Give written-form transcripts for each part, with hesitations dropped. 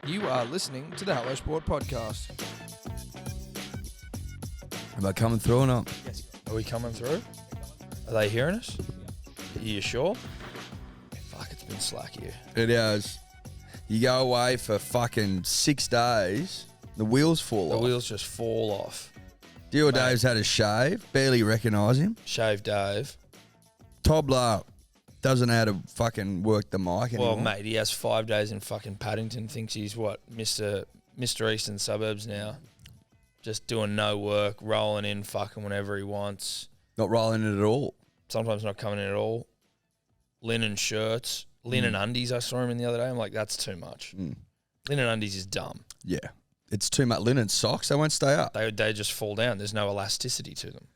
You are listening to the Hello Sport podcast. Am I coming through or not? Are we coming through? Are they hearing us? Are you sure? Fuck, it's been slack here. It is. You go away for fucking 6 days, the wheels fall off. The wheels just fall off. Deal Dave's had a shave, barely recognise him. Shave Dave. Tobler doesn't know how to fucking work the mic anymore. Well, mate, he has 5 days in fucking Paddington. Thinks he's what, Mr. Eastern Suburbs now. Just doing no work, rolling in fucking whenever he wants. Not rolling it at all. Sometimes not coming in at all. Linen shirts, linen undies. I saw him in the other day. I'm like, that's too much. Linen undies is dumb. Yeah. It's too much. Linen socks, they won't stay up. They just fall down. There's no elasticity to them.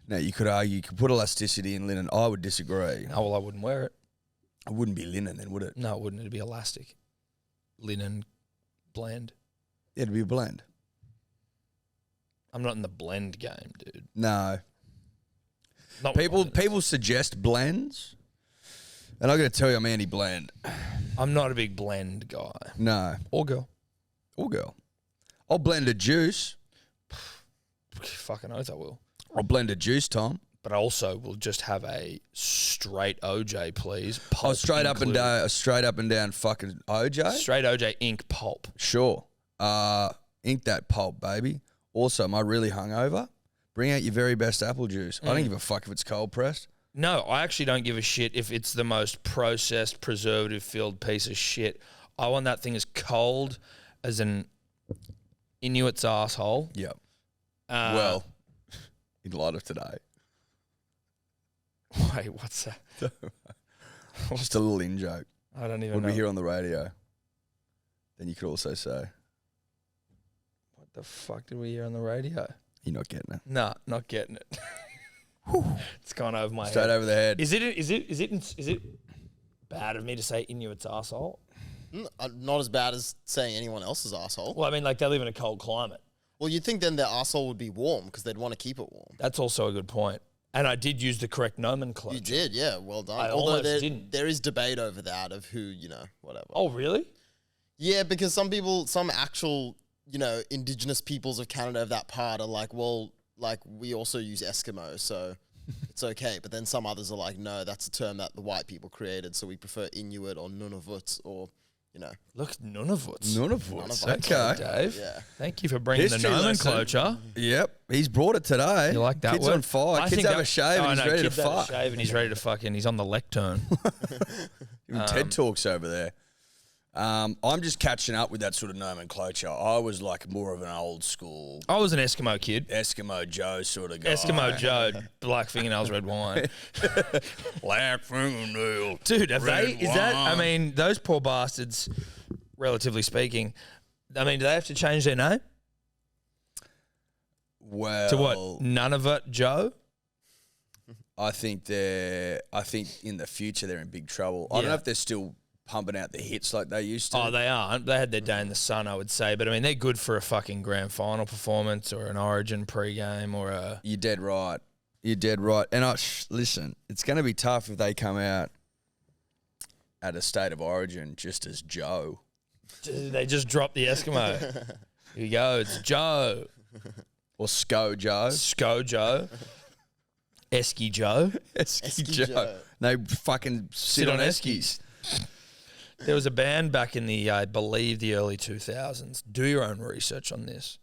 Now, you could argue you could put elasticity in linen. I would disagree. Oh, well, I wouldn't wear it. It wouldn't be linen then, would it? No, it wouldn't. It'd be elastic. Linen blend. It'd be a blend. I'm not in the blend game, dude. No. Not People suggest blends, and I'm going to tell you I'm anti-blend. I'm not a big blend guy. No. Or girl. Or girl. I'll blend a juice. Fucking oath I will. I'll blend a juice, Tom. But I also will just have a straight OJ, please. Oh, Pulp straight up and included. down, a straight up and down fucking OJ. Straight OJ ink pulp. Sure. Ink that pulp, baby. Also, am I really hungover? Bring out your very best apple juice. I don't give a fuck if it's cold pressed. No, I actually don't give a shit if it's the most processed, preservative-filled piece of shit. I want that thing as cold as an Inuit's asshole. Yep. Well, in light of today. Wait, what's that? Just a little in joke. I don't even When know. we hear on the radio, then you could also say, What the fuck did we hear on the radio? you're not getting it. Nah, not getting it. It's gone over my Straight head. over the head. Is it bad of me to say Inuit's asshole? Not as bad as saying anyone else's asshole. Well, I mean, like, they live in a cold climate. Well, you'd think then their asshole would be warm because they'd want to keep it warm. That's also a good point. And I did use the correct nomenclature. You did, yeah. Well done. I Although almost didn't. there is debate over that of who, whatever. Oh, really? Yeah, because some actual, indigenous peoples of Canada of that part are like, well, like we also use Eskimo, so it's okay. But then some others are like, no, that's a term that the white people created, so we prefer Inuit or Nunavut or, Look, Nunavut. Nunavut. Okay, Okay. Dave. Yeah. Thank you for bringing History the lesson. nomenclature. Yep. He's brought it today. You like that Kid's word? on fire. I Kids think have that- a shave and he's ready to Kid's had a fuck. shave and he's ready to fuck and he's on the lectern. Even TED Talks over there. I'm just catching up with that sort of nomenclature. I was like more of an old school I was an Eskimo kid. Eskimo Joe sort of guy. Eskimo Joe, black fingernails, red wine. Black fingernail. Dude, have Red they? Is that? I wine. mean, those poor bastards, relatively speaking. I mean, do they have to change their name Well, to what? Nunavut Joe? I think in the future they're in big trouble. I don't Yeah. know if they're still pumping out the hits like they used to. Oh, they are. They had their day in the sun, I would say. But I mean, they're good for a fucking grand final performance or an Origin pre-game or a. You're dead right. You're dead right. And listen, it's going to be tough if they come out at a state of origin just as Joe. They just dropped the Eskimo. Here you go. It's Joe. Or Sco Joe. Sco Joe. Esky Joe. Esky Esky Joe. They fucking sit on Eskies. There was a band back in the, I believe, the early 2000s. Do your own research on this.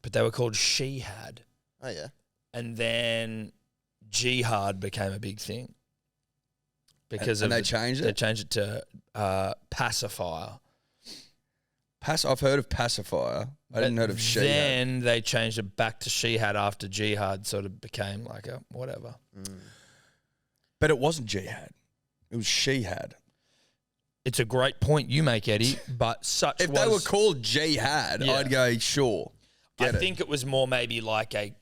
But they were called She Had. Oh, yeah. And then Jihad became a big thing. Because And of they changed it? They changed it to pacifier. I've heard of pacifier. I didn't heard of she. Then they changed it back to She Had after Jihad sort of became like a whatever. But it wasn't jihad. It was she had. It's a great point you make, Eddie, but such If was... they were called jihad, Yeah. I'd go, sure. I think it was more maybe like I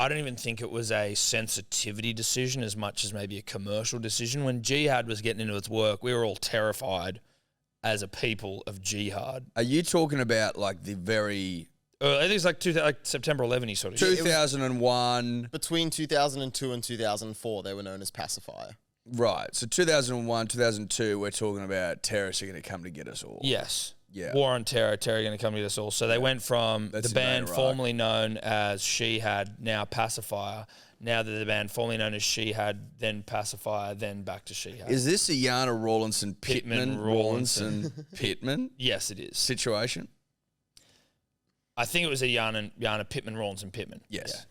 don't even think it was a sensitivity decision as much as maybe a commercial decision. When Jihad was getting into its work, we were all terrified as a people of Jihad. Are you talking about like the very I think it's like September 11 sort of shit. 2001? Between 2002 and 2004, they were known as pacifier. Right. So 2001, 2002, we're talking about terrorists are going to come to get us all. Yes. Yeah. War on Terror, Terror Gonna Come Get Us All. So they went from That's the band Invade Iraq. formerly known as She Had, now Pacifier. Now that the band formerly known as She Had, then Pacifier, then back to She Had. Is this a Yana Rawlinson Pittman Rawlinson. Pittman Yes, it is. situation? I think it was a Yana Pittman, Rawlinson Pittman. Yes.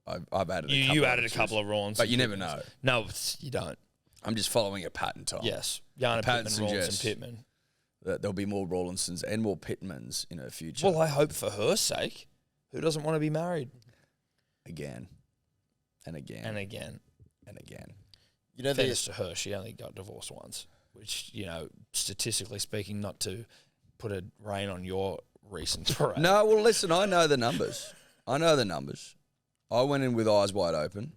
I've added a couple. You added a of couple of Rawlinson. but you never know. No, you don't. I'm just following a pattern, Tom. Yes. Yana Pittman, pattern Rawlinson suggests Pittman. that there'll be more Rawlinsons and more Pittmans in her future. Well, I hope for her sake. Who doesn't want to be married? Again. And again. And again. And again. You know, Fairness to her, she only got divorced once, which, statistically speaking, not to put a rein on your recent parade. No, well, listen, I know the numbers. I went in with eyes wide open.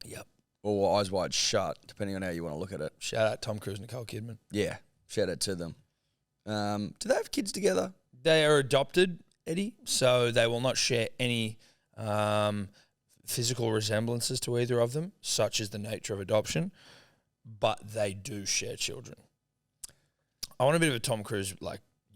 Yep. Or eyes wide shut, depending on how you want to look at it. Shout out Tom Cruise, Nicole Kidman. Yeah. Shout out to them. Do they have kids together? They are adopted, Eddie, so they will not share any physical resemblances to either of them, such as the nature of adoption, but they do share children. I want a bit of a Tom Cruise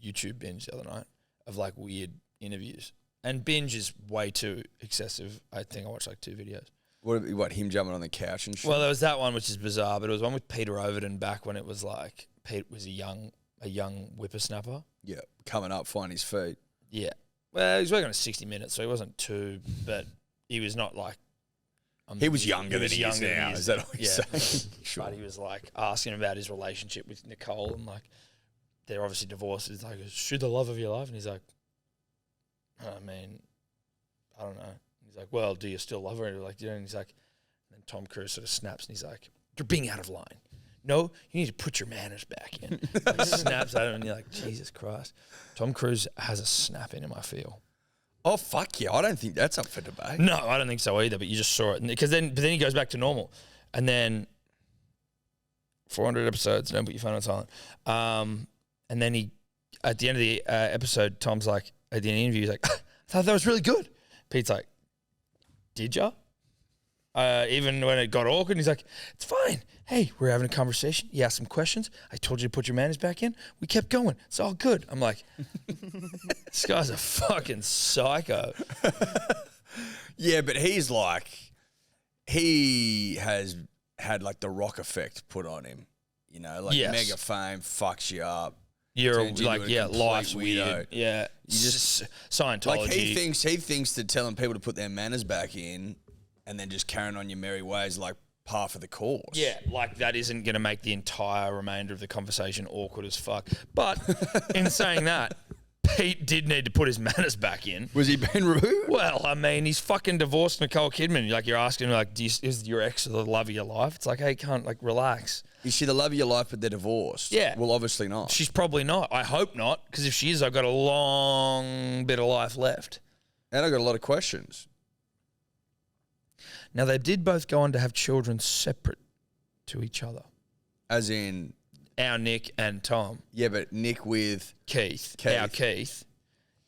YouTube binge the other night of weird interviews. And binge is way too excessive. I think I watched 2 videos. What, him jumping on the couch and shit? Well, there was that one, which is bizarre, but it was one with Peter Overton back when it was Pete was a young whippersnapper. Yeah, coming up, find his feet. Yeah. Well, he was working on 60 Minutes, so he wasn't too, but he was not He was younger than he is now. Is that what you're saying? Sure. But he was asking about his relationship with Nicole, and they're obviously divorced. He's like, "Is she the love of your life?" And he's like, "I mean, I don't know." He's like, "Well, do you still love her?" And he's like, and then Tom Cruise sort of snaps, and he's like, "You're being out of line. No, you need to put your manners back in." He snaps at him, and you're like, Jesus Christ. Tom Cruise has a snap in him, I feel. Oh, fuck yeah. I don't think that's up for debate. No, I don't think so either, but you just saw it. But then he goes back to normal. And then 400 episodes, don't put your phone on silent. And then at the end of the episode, Tom's like, at the end of the interview, he's like, "I thought that was really good." Pete's like, "Did ya?" Even when it got awkward, he's like, "It's fine. Hey, we're having a conversation. You asked some questions. I told you to put your manners back in. We kept going. It's all good." I'm like, this guy's a fucking psycho. Yeah, but he has had the Rock effect put on him. Yes. Mega fame fucks you up. You're turns you into a complete life's weirdo. weird. Yeah. You just Scientology. He thinks that telling people to put their manners back in and then just carrying on your merry ways par for the course. Yeah, that isn't going to make the entire remainder of the conversation awkward as fuck. But in saying that, Pete did need to put his manners back in. Was he being rude? Well, I mean, he's fucking divorced Nicole Kidman. You're asking him, is your ex the love of your life? It's hey, can't, relax. Is she the love of your life, but they're divorced? Yeah. Well, obviously not. She's probably not. I hope not, because if she is, I've got a long bit of life left. And I've got a lot of questions. Now, they did both go on to have children separate to each other. As in? Our Nick and Tom. Yeah, but Nick with? Keith. Our Keith.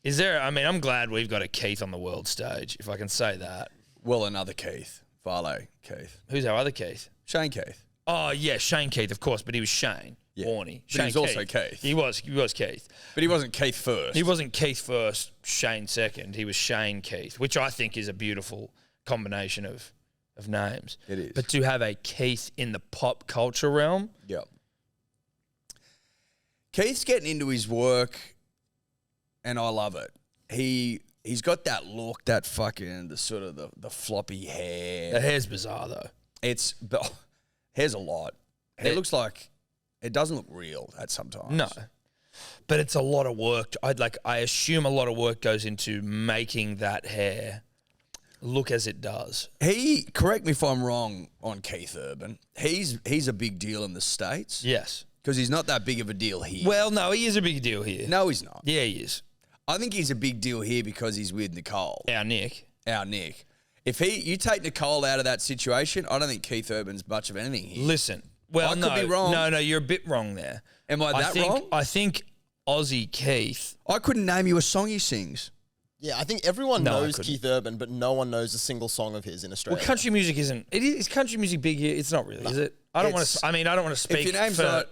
Is there, I'm glad we've got a Keith on the world stage, if I can say that. Well, another Keith. Varley Keith. Who's our other Keith? Shane Keith. Oh, yeah, Shane Keith, of course, but he was Shane. Yeah. Warney. But he was also Keith. He was Keith. But he wasn't Keith first. He wasn't Keith first, Shane second. He was Shane Keith, which I think is a beautiful combination of names. It is. But to have a Keith in the pop culture realm. Yep. Keith's getting into his work, and I love it. He's got that look, that fucking, the sort of the floppy hair. The hair's bizarre, though. Hair's a lot. Hair looks like, it doesn't look real at sometimes. No. But it's a lot of work. I assume a lot of work goes into making that hair look as it does. Correct me if I'm wrong on Keith Urban. He's a big deal in the States. Yes. Because he's not that big of a deal here. Well, no, he is a big deal here. No, he's not. Yeah, he is. I think he's a big deal here because he's with Nicole. Our Nick. If you take Nicole out of that situation, I don't think Keith Urban's much of anything here. Listen. Well, I could be wrong. No, you're a bit wrong there. Am I wrong? I think Aussie Keith. I couldn't name you a song he sings. Yeah, I think everyone knows couldn't. Keith Urban, but no one knows a single song of his in Australia. Well, country music isn't. Is country music big here? It's not really, is it? I don't want to. I don't want to speak If your name's for not,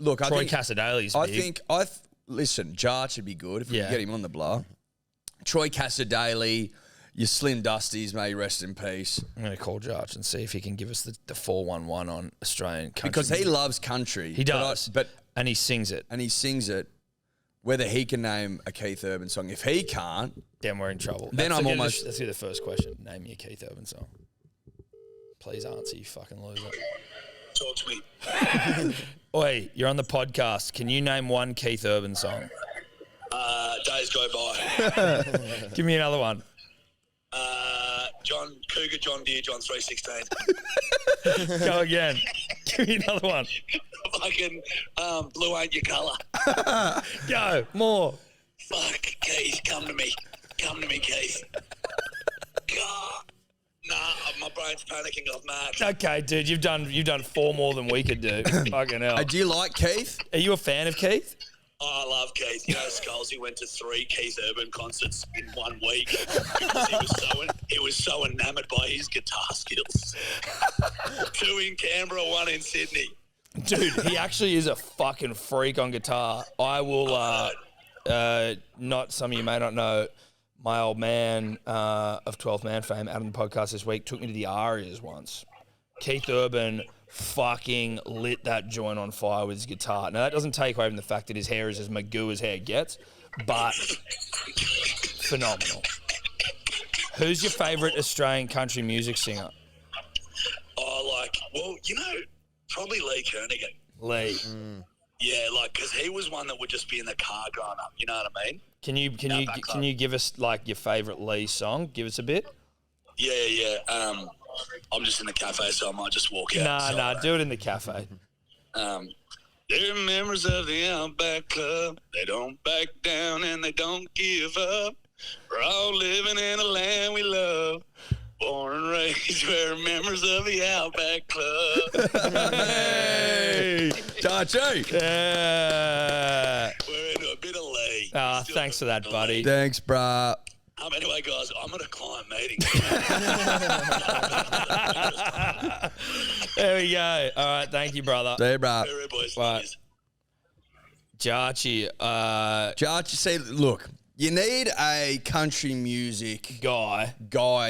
look, Troy I think Casadale's I big. think listen, Jarch would be good if we Yeah. could get him on the blower. Troy Casadale, your Slim Dusties, may rest in peace. I'm going to call Jarch and see if he can give us the 411 on Australian country. Because he music. loves country. He does. And he sings it. And he sings it. Whether he can name a Keith Urban song. If he can't, Then we're in trouble. Then Let's I'm get almost- Let's do the first question. Name me a Keith Urban song. Please answer, you fucking loser. Talk to me. Oi, you're on the podcast. Can you name one Keith Urban song? Days go by. Give me another one. John Deere, John 316. Go again. Give me another one. Fucking blue ain't your colour. Go. More. Fuck, Keith, come to me. Come to me, Keith. God. Nah, my brain's panicking off Max. Okay, dude, you've done 4 more than we could do. Fucking hell. do you like Keith? Are you a fan of Keith? Oh, I love Keith. You know, Skulls, he went to 3 Keith Urban concerts in 1 week because he was so enamoured by his guitar skills. 2 in Canberra, 1 in Sydney. Dude, he actually is a fucking freak on guitar. I will, not some of you may not know, my old man of 12th Man fame, out on the podcast this week, took me to the Arias once. Keith Urban fucking lit that joint on fire with his guitar. Now, that doesn't take away from the fact that his hair is as magoo as hair gets, but phenomenal. Who's your favourite Australian country music singer? Probably Lee Kernaghan. Lee. Yeah, because he was one that would just be in the car growing up. You know what I mean? Can you give us like your favourite Lee song? Give us a bit. Yeah. I'm just in the cafe, so I might just walk out. Nah, do it in the cafe. They're members of the Outback Club. They don't back down and they don't give up. We're all living in a land we love. Born and raised, we're members of the Outback Club. Hey, Jarch. yeah. We're into a bit of Lee. Thanks for that, buddy. Thanks, bruh. Anyway, guys, I'm at a client meeting. There we go. All right, thank you, brother. See you, bruh. All right, boys. Right. Jarchi, Jarch, see, look, you need a country music guy.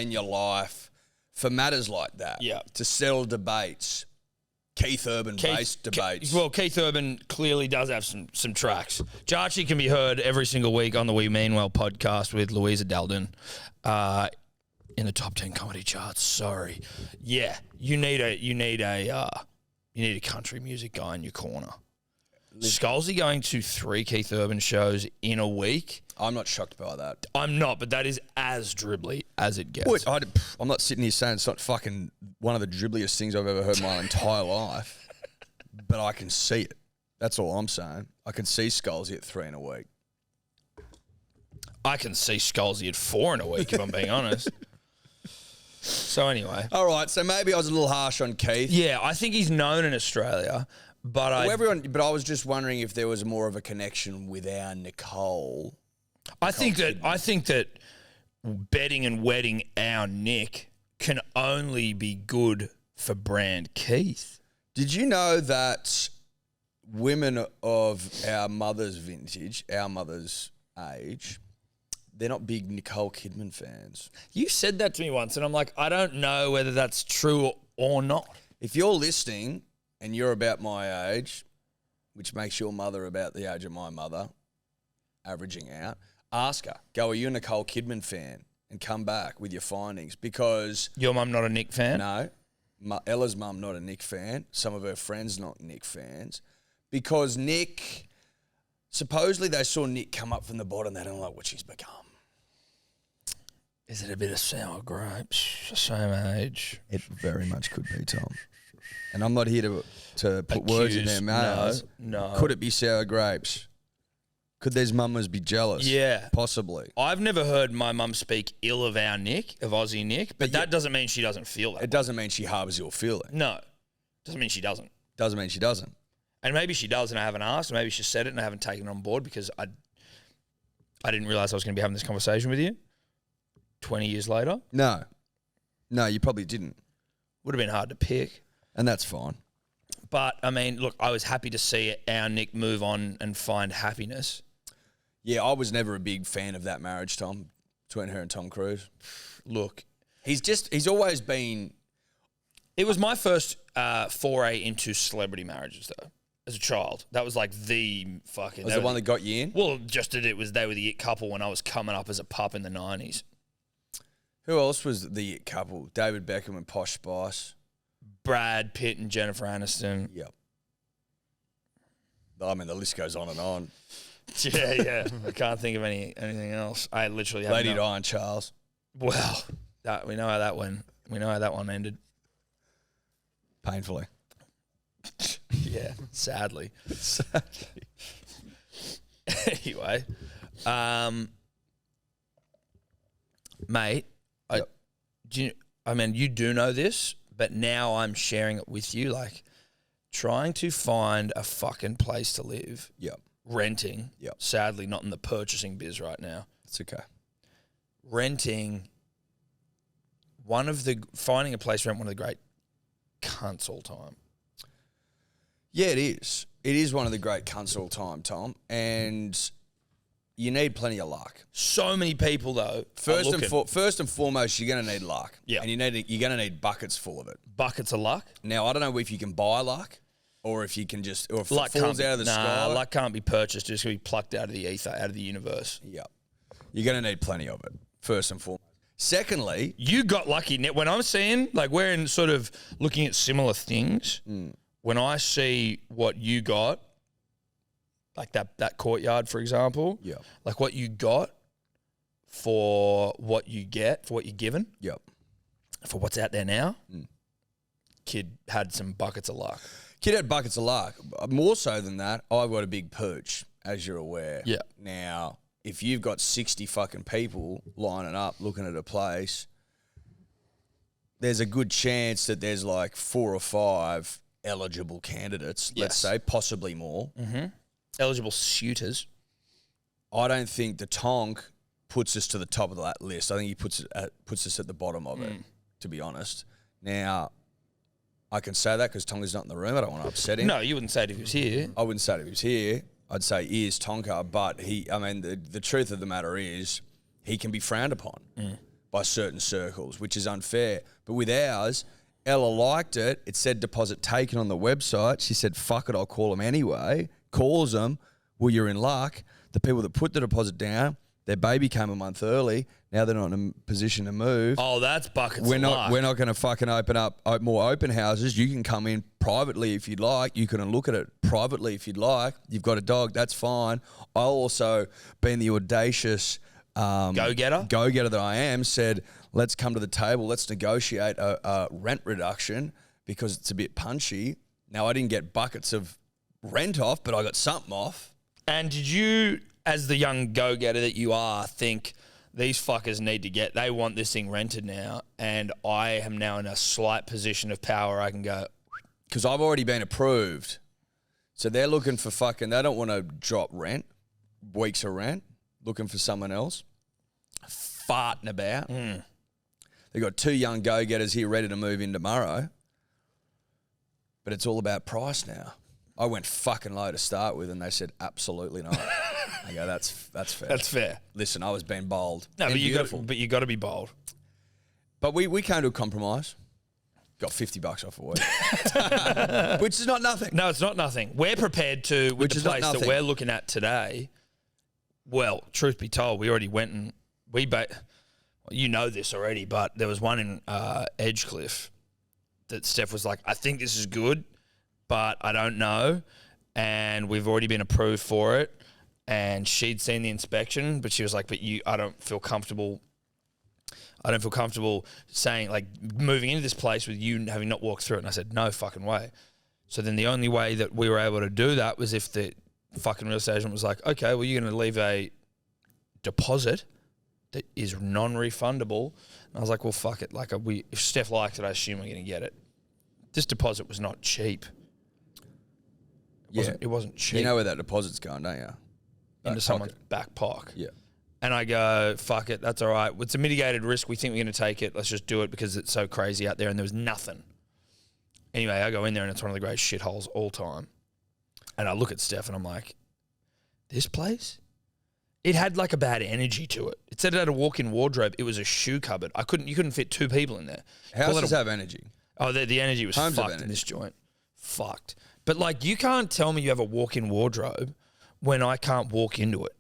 in your life for matters like that. Yeah. To settle debates. Keith Urban-based debates. Well, Keith Urban clearly does have some tracks. Jarchi can be heard every single week on the We Mean Well podcast with Louisa Dalden in the top 10 comedy charts. Sorry. Yeah, you need a country music guy in your corner. Scholesy going to 3 Keith Urban shows in a week. I'm not shocked by that. I'm not, but that is as dribbly as it gets. Wait, I'm not sitting here saying it's not fucking one of the dribbliest things I've ever heard in my entire life, but I can see it. That's all I'm saying. I can see Scholesy at 3 in a week. I can see Scholesy at 4 in a week, if I'm being honest. So anyway. All right, so maybe I was a little harsh on Keith. Yeah, I think he's known in Australia, but But I was just wondering if there was more of a connection with our Nicole. I think that betting and wedding our Nick can only be good for brand Keith. Did you know that women of our mother's vintage, our mother's age, they're not big Nicole Kidman fans? You said that to me once, and I'm like, I don't know whether that's true or not. If you're listening and you're about my age, which makes your mother about the age of my mother, averaging out, ask her, go, are you a Nicole Kidman fan? And come back with your findings, because... Your mum not a Nick fan? No. Ella's mum not a Nick fan. Some of her friends not Nick fans. Because Nick... Supposedly they saw Nick come up from the bottom. They don't like what she's become. Is it a bit of sour grapes? Same age. It very much could be, Tom. And I'm not here to put words in their mouths. No. Could it be sour grapes? Could these mamas be jealous? Yeah. Possibly. I've never heard my mum speak ill of our Nick, of Aussie Nick, but that doesn't mean she doesn't feel that. It doesn't mean she harbours your feeling. No. Doesn't mean she doesn't. Doesn't mean she doesn't. And maybe she does and I haven't asked. Maybe she said it and I haven't taken it on board because I didn't realise I was going to be having this conversation with you 20 years later. No, you probably didn't. Would have been hard to pick. And that's fine. But, I mean, look, I was happy to see our Nick move on and find happiness. Yeah, I was never a big fan of that marriage, Tom, between her and Tom Cruise. Look, He's always been... it was my first foray into celebrity marriages, though, as a child. That was like the fucking... Was the one that got you in? Well, just that they were the it couple when I was coming up as a pup in the 90s. Who else was the it couple? David Beckham and Posh Spice. Brad Pitt and Jennifer Aniston. Yep. I mean, the list goes on and on. Yeah. I can't think of anything else. I literally have Lady Di and Charles. Well, we know how that went. We know how that one ended. Painfully. Yeah, sadly. Anyway, mate, Yep. you do know this, but now I'm sharing it with you. Like, trying to find a fucking place to live. Yep. Renting. Yep. Sadly, not in the purchasing biz right now. It's okay. Renting. Finding a place to rent, one of the great cunts all time. Yeah, it is. It is one of the great cunts all time, Tom. And you need plenty of luck. So many people, though, First and foremost, you're going to need luck. Yeah. And you're going to need buckets full of it. buckets of luck. Now, I don't know if you can buy luck or if you can just, or if Luck it falls can't out of the Nah, sky. luck can't be purchased. It's going to be plucked out of the ether, out of the universe. Yeah. You're going to need plenty of it, first and foremost. Secondly, You got lucky. When I'm seeing, like, we're in sort of looking at similar things. When I see what you got, like that courtyard, for example, yeah, like what you got for what you get, for what you're given, yep. for what's out there now, kid had some buckets of luck. Kid had buckets of luck. More so than that, I've got a big pooch, as you're aware. Yeah. Now, if you've got 60 fucking people lining up looking at a place, there's a good chance that there's like 4 or 5 eligible candidates, let's say, possibly more. Eligible suitors. I don't think the Tonk puts us to the top of that list. I think he puts us at the bottom of it, to be honest. Now, I can say that because Tonka's not in the room. I don't want to upset him. No, you wouldn't say it if he was here. I wouldn't say it if he was here. I'd say he is Tonka, but the truth of the matter is he can be frowned upon by certain circles, which is unfair. But with ours, Ella liked it. It said deposit taken on the website. She said, fuck it, I'll call them anyway. Calls them. Well, you're in luck. The people that put the deposit down, their baby came a month early. Now they're not in a position to move. Oh, that's buckets of luck. We're not going to fucking open up more open houses. You can come in privately if you'd like. You can look at it privately if you'd like. You've got a dog, that's fine. I'll also, being the audacious Go-getter that I am, said, let's come to the table. Let's negotiate a rent reduction because it's a bit punchy. Now, I didn't get buckets of rent off, but I got something off. And did you, as the young go-getter that you are, think these fuckers they want this thing rented now, and I am now in a slight position of power. I can go, because I've already been approved. So they're looking for they don't want to drop rent, weeks of rent, looking for someone else, farting about. They've got 2 young go-getters here ready to move in tomorrow. But it's all about price now. I went fucking low to start with, and they said, absolutely not. I go, that's fair. that's fair. Listen, I was being bold. No, and but beautiful. you got to be bold. But we came to a compromise. Got $50 off a week. Which is not nothing. No, it's not nothing. We're prepared to, with Which the is not place that nothing. we're looking at today. Well, truth be told, we already went and you know this already, but there was one in Edgecliff that Steph was like, I think this is good, but I don't know. And we've already been approved for it. And she'd seen the inspection, but she was like, I don't feel comfortable saying, like, moving into this place with you having not walked through it. And I said, no fucking way. So then the only way that we were able to do that was if the fucking real estate agent was like, okay, well, you're going to leave a deposit that is non-refundable. And I was like, well, fuck it. Like, if Steph likes it, I assume we're going to get it. This deposit was not cheap. It wasn't cheap. You know where that deposit's going, don't you? Into someone's back pocket. Yeah. And I go, fuck it, that's all right. It's a mitigated risk. We think we're going to take it. Let's just do it because it's so crazy out there. And there was nothing. Anyway, I go in there and it's one of the greatest shitholes all time. And I look at Steph and I'm like, this place? It had like a bad energy to it. It said it had a walk-in wardrobe. It was a shoe cupboard. You couldn't fit 2 people in there. Houses have energy. Oh, the energy was Homes have fucked in energy. this joint. Fucked. But like, you can't tell me you have a walk-in wardrobe when I can't walk into it.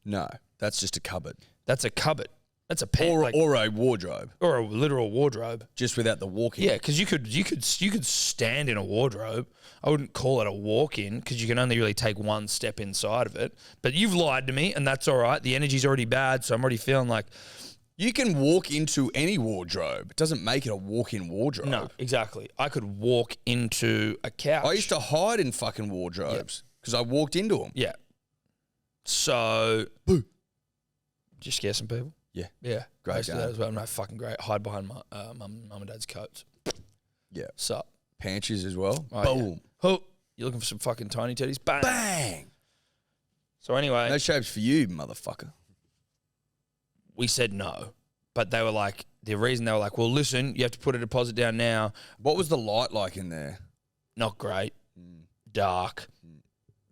No, that's just a cupboard. That's a cupboard. That's a pant. Or a wardrobe. Or a literal wardrobe. Just without the walk-in. Yeah, because you could stand in a wardrobe. I wouldn't call it a walk-in because you can only really take one step inside of it. But you've lied to me, and that's all right. The energy's already bad, so I'm already feeling like... You can walk into any wardrobe. It doesn't make it a walk-in wardrobe. No, exactly. I could walk into a couch. I used to hide in fucking wardrobes because I walked into them. Yeah. So... Boo. Did you scare some people? Yeah. Yeah. Great I used to do game. that as well. No, fucking great. Hide behind my mum and dad's coats. Yeah. Sup? Pantries as well. Oh, Boom. Yeah. Oh, you looking for some fucking tiny teddies? Bang. Bang. So anyway, No shapes for you, motherfucker. we said no. But they were like, the reason they were like, well, listen, you have to put a deposit down now. What was the light like in there? Not great. Dark.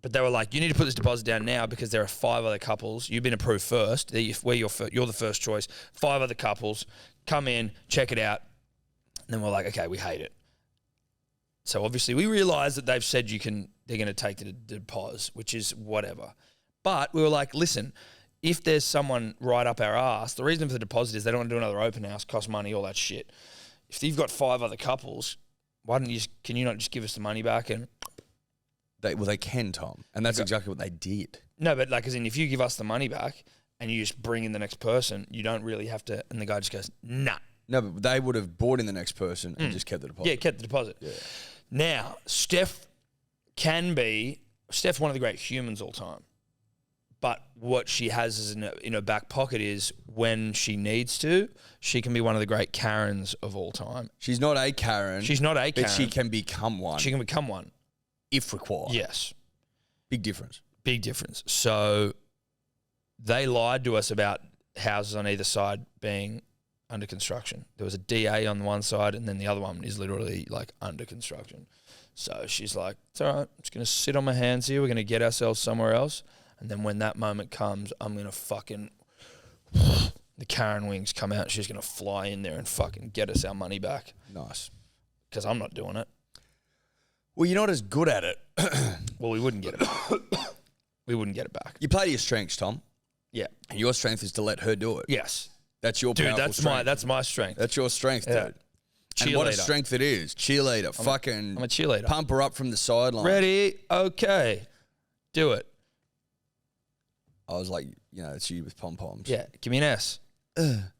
But they were like, you need to put this deposit down now because there are 5 other couples. You've been approved first. You're the first choice. 5 other couples. Come in, check it out. And then we're like, okay, we hate it. So obviously we realize that they've said they're going to take the deposit, which is whatever. But we were like, listen, if there's someone right up our ass, the reason for the deposit is they don't want to do another open house, cost money, all that shit. If you've got 5 other couples, can you not just give us the money back and... They can, Tom. And that's exactly what they did. No, but like, as in, if you give us the money back and you just bring in the next person, you don't really have to. And the guy just goes, nah. No, but they would have brought in the next person and just kept the deposit. Yeah, kept the deposit. Yeah. Now, Steph's one of the great humans all time. But what she has is in her back pocket is when she needs to, she can be one of the great Karens of all time. She's not a Karen. She's not a Karen. But she can become one. She can become one. If required. Yes. Big difference. Big difference. So they lied to us about houses on either side being under construction. There was a DA on one side and then the other one is literally like under construction. So she's like, it's all right, I'm just going to sit on my hands here. We're going to get ourselves somewhere else. And then when that moment comes, I'm going to fucking... the Karen wings come out. She's going to fly in there and fucking get us our money back. Nice. Because I'm not doing it. Well, you're not as good at it. Well, we wouldn't get it back. We wouldn't get it back. You play to your strengths, Tom. Yeah. And your strength is to let her do it. Yes. That's your Dude, powerful strength. that's my strength. That's your strength, Yeah. dude. And what a Cheerleader. strength it is. Cheerleader. Fucking I'm a cheerleader. pump her up from the sideline. Ready? Okay. Do it. I was like, it's you with pom-poms. Yeah. Give me an S.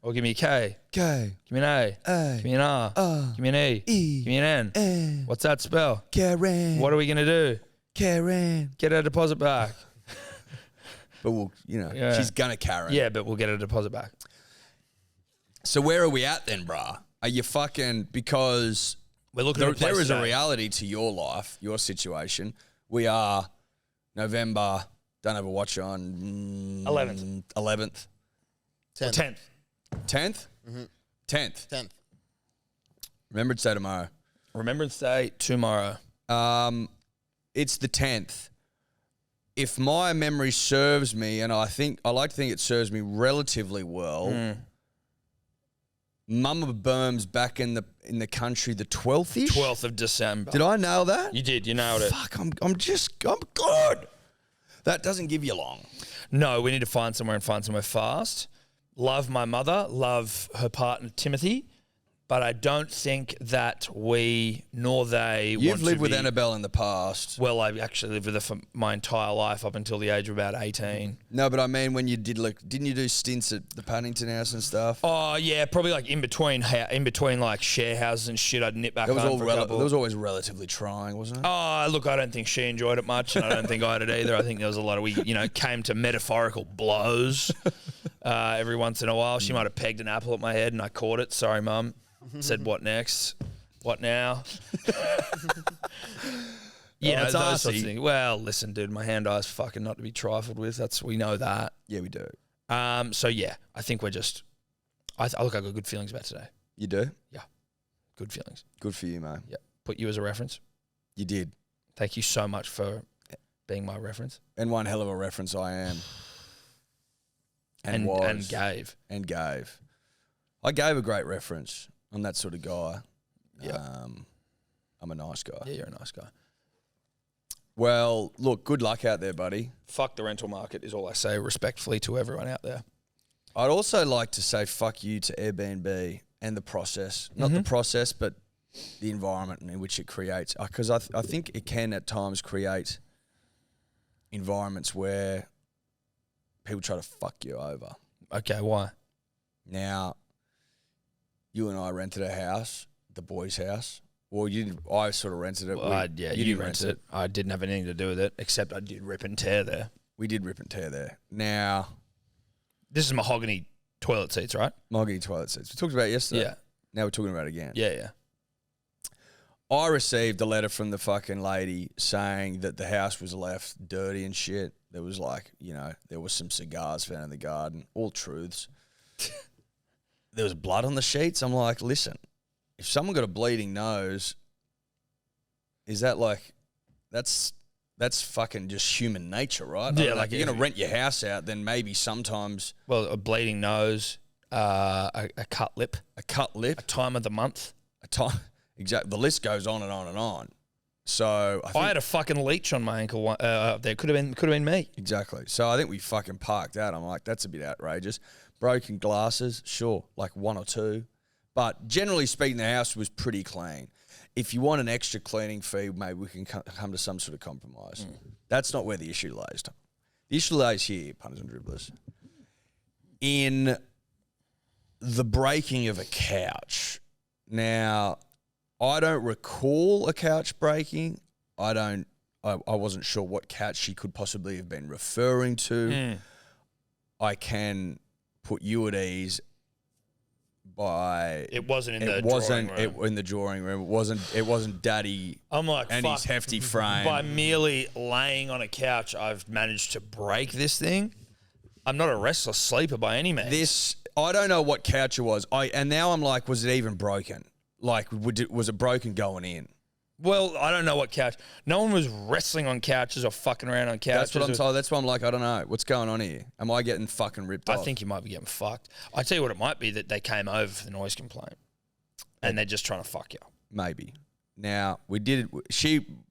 Or give me a K. K. Give me an A. Give me an R. Give me an E. Give me an N. What's that spell? Karen. What are we going to do? Karen. Get our deposit back. But we'll, Yeah. she's gonna Karen. Yeah, but we'll get our deposit back. So where are we at then, bruh? Are you fucking, because We're looking at a place there is a today. reality to your life, your situation. We are November, don't have a watch on. 11th. 11th. 10th. 10th? 10th. 10th. Remembrance Day tomorrow. Remembrance Day tomorrow. It's the 10th. If my memory serves me, and I like to think it serves me relatively well, Mama Berm's back in the country the 12th-ish? 12th of December. Did I nail that? You did. You nailed it. Fuck, I'm good. That doesn't give you long. No, we need to find somewhere fast. Love my mother. Love her partner, Timothy. But I don't think that we nor they want You've to lived with be- Annabelle in the past. Well, I actually lived with her for my entire life up until the age of about 18. No, but I mean when you did didn't you do stints at the Paddington House and stuff? Oh, yeah, probably like in between like share houses and shit, I'd nip back That was home all for a couple. that was always relatively trying, wasn't it? Oh, look, I don't think she enjoyed it much, and I don't think I did either. I think there was a lot of, we came to metaphorical blows every once in a while. She might have pegged an apple at my head, and I caught it. Sorry, Mum. Said, what next? What now? It's those sorts arsey. of things. Well, listen, dude, my hand-eye's fucking not to be trifled with. We know that. Yeah, we do. So, yeah, I think we're just... I got good feelings about today. You do? Yeah, good feelings. Good for you, mate. Yeah. put you as a reference. You did. Thank you so much for being my reference. And one hell of a reference I am. And gave. And gave. I gave a great reference. I'm that sort of guy. Yeah. I'm a nice guy. Yeah, you're a nice guy. Well, look, good luck out there, buddy. Fuck the rental market is all I say respectfully to everyone out there. I'd also like to say fuck you to Airbnb and the process. Not the process, but the environment in which it creates. Because I think it can at times create environments where people try to fuck you over. Okay, why? Now, you and I rented a house, the boys' house. Well, you didn't. I sort of rented it. You rented it. I didn't have anything to do with it, except I did rip and tear there. We did rip and tear there. Now, this is mahogany toilet seats, right? mahogany toilet seats. We talked about it yesterday. Yeah. Now we're talking about it again. Yeah. I received a letter from the fucking lady saying that the house was left dirty and shit. There was like, there was some cigars found in the garden. All truths. There was blood on the sheets. I'm like, listen, if someone got a bleeding nose, is that like, that's fucking just human nature, right? Yeah, like you're going to rent your house out, then maybe sometimes. Well, a bleeding nose, a cut lip. A cut lip. A time of the month. Exactly. The list goes on and on and on. So I had a fucking leech on my ankle up there. Could have been me. Exactly. So I think we fucking parked out. I'm like, that's a bit outrageous. Broken glasses, sure, like one or two. But generally speaking, the house was pretty clean. If you want an extra cleaning fee, maybe we can come to some sort of compromise. That's not where the issue lays. The issue lays here, punters and dribblers, in the breaking of a couch. Now, I don't recall a couch breaking. I wasn't sure what couch she could possibly have been referring to. I can put you at ease by it wasn't in the drawing room. In the drawing room. It wasn't Daddy. I'm like, and his hefty frame. By merely laying on a couch, I've managed to break this thing. I'm not a restless sleeper by any means. I don't know what couch it was. And now I'm like, was it even broken? Like, was it broken going in? Well, I don't know what couch. No one was wrestling on couches or fucking around on couches. That's what I'm told. That's why I'm like, I don't know. What's going on here? Am I getting fucking ripped off? I think you might be getting fucked. I tell you what, it might be that they came over for the noise complaint and they're just trying to fuck you. Maybe. Now, we did.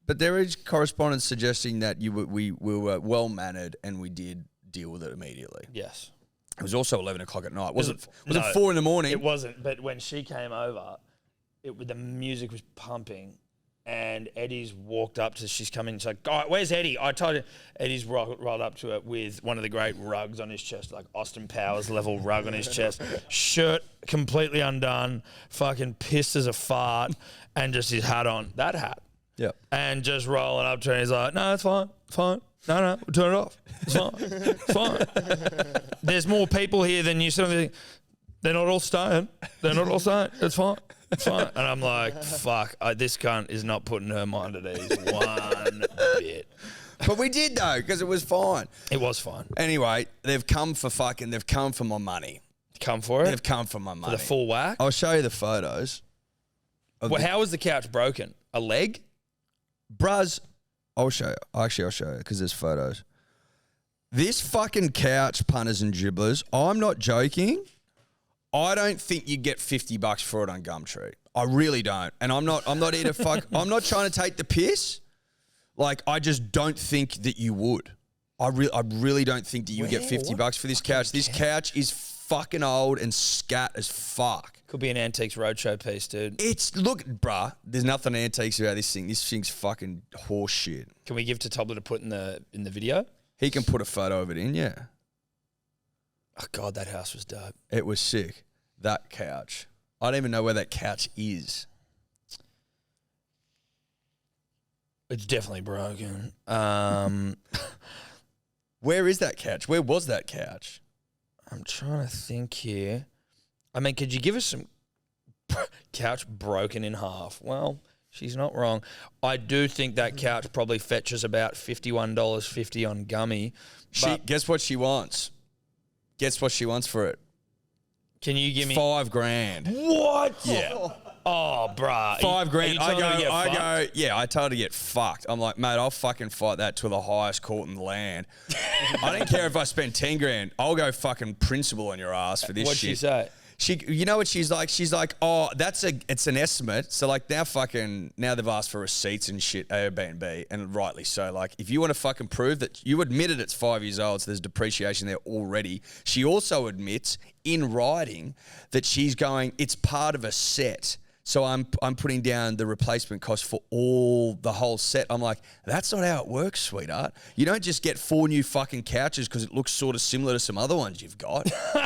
But there is correspondence suggesting that we were well mannered and we did deal with it immediately. Yes. It was also 11 o'clock at night. Was it 4 in the morning? It wasn't. But when she came over, the music was pumping. And Eddie's walked up to, she's coming, she's like, "God, where's Eddie?" I told her, Eddie's rolled up to her with one of the great rugs on his chest, like Austin Powers level rug on his chest, shirt completely undone, fucking pissed as a fart, and just his hat on, that hat. Yeah. And just rolling up to her, he's like, "No, it's fine, No, we'll turn it off. It's fine. There's more people here than you said. They're not all staying. It's fine. It's fine." And I'm like, fuck, this cunt is not putting her mind at ease one bit. But we did though, because it was fine. It was fine. Anyway, they've come for my money. Come for it? They've come for my money. For the full whack? I'll show you the photos. Well, how was the couch broken? A leg? Bruz, I'll show you. Actually, I'll show you because there's photos. This fucking couch, punters and dribblers, I'm not joking. I don't think you get $50 for it on Gumtree. I really don't. And I'm not here to fuck. I'm not trying to take the piss. Like, I just don't think that you would. I really don't think that you get $50 for this couch. This couch is fucking old and scat as fuck. Could be an Antiques Roadshow piece, dude. Look, bruh, there's nothing antiques about this thing. This thing's fucking horse shit. Can we give to Tobler to put in the video? He can put a photo of it in, yeah. Oh, God, that house was dope. It was sick. That couch. I don't even know where that couch is. It's definitely broken. Where is that couch? Where was that couch? I'm trying to think here. I mean, could you give us some couch broken in half? Well, she's not wrong. I do think that couch probably fetches about $51.50 on Gummy. Guess what she wants? Guess what she wants for it? Can you give me $5,000? What? Yeah. Oh, bruh. $5 grand. Are you telling me to get fucked? Yeah, I told her to get fucked. I'm like, mate, I'll fucking fight that to the highest court in the land. I don't care if I spend 10 grand. I'll go fucking principal on your ass for this What'd shit. she say? You know what she's like? She's like, oh, it's an estimate. So like now they've asked for receipts and shit, Airbnb, and rightly so. Like if you want to fucking prove that you admitted it's 5 years old, so there's depreciation there already. She also admits in writing that she's going, it's part of a set. So I'm putting down the replacement cost for the whole set. I'm like, that's not how it works, sweetheart. You don't just get 4 new fucking couches because it looks sort of similar to some other ones you've got.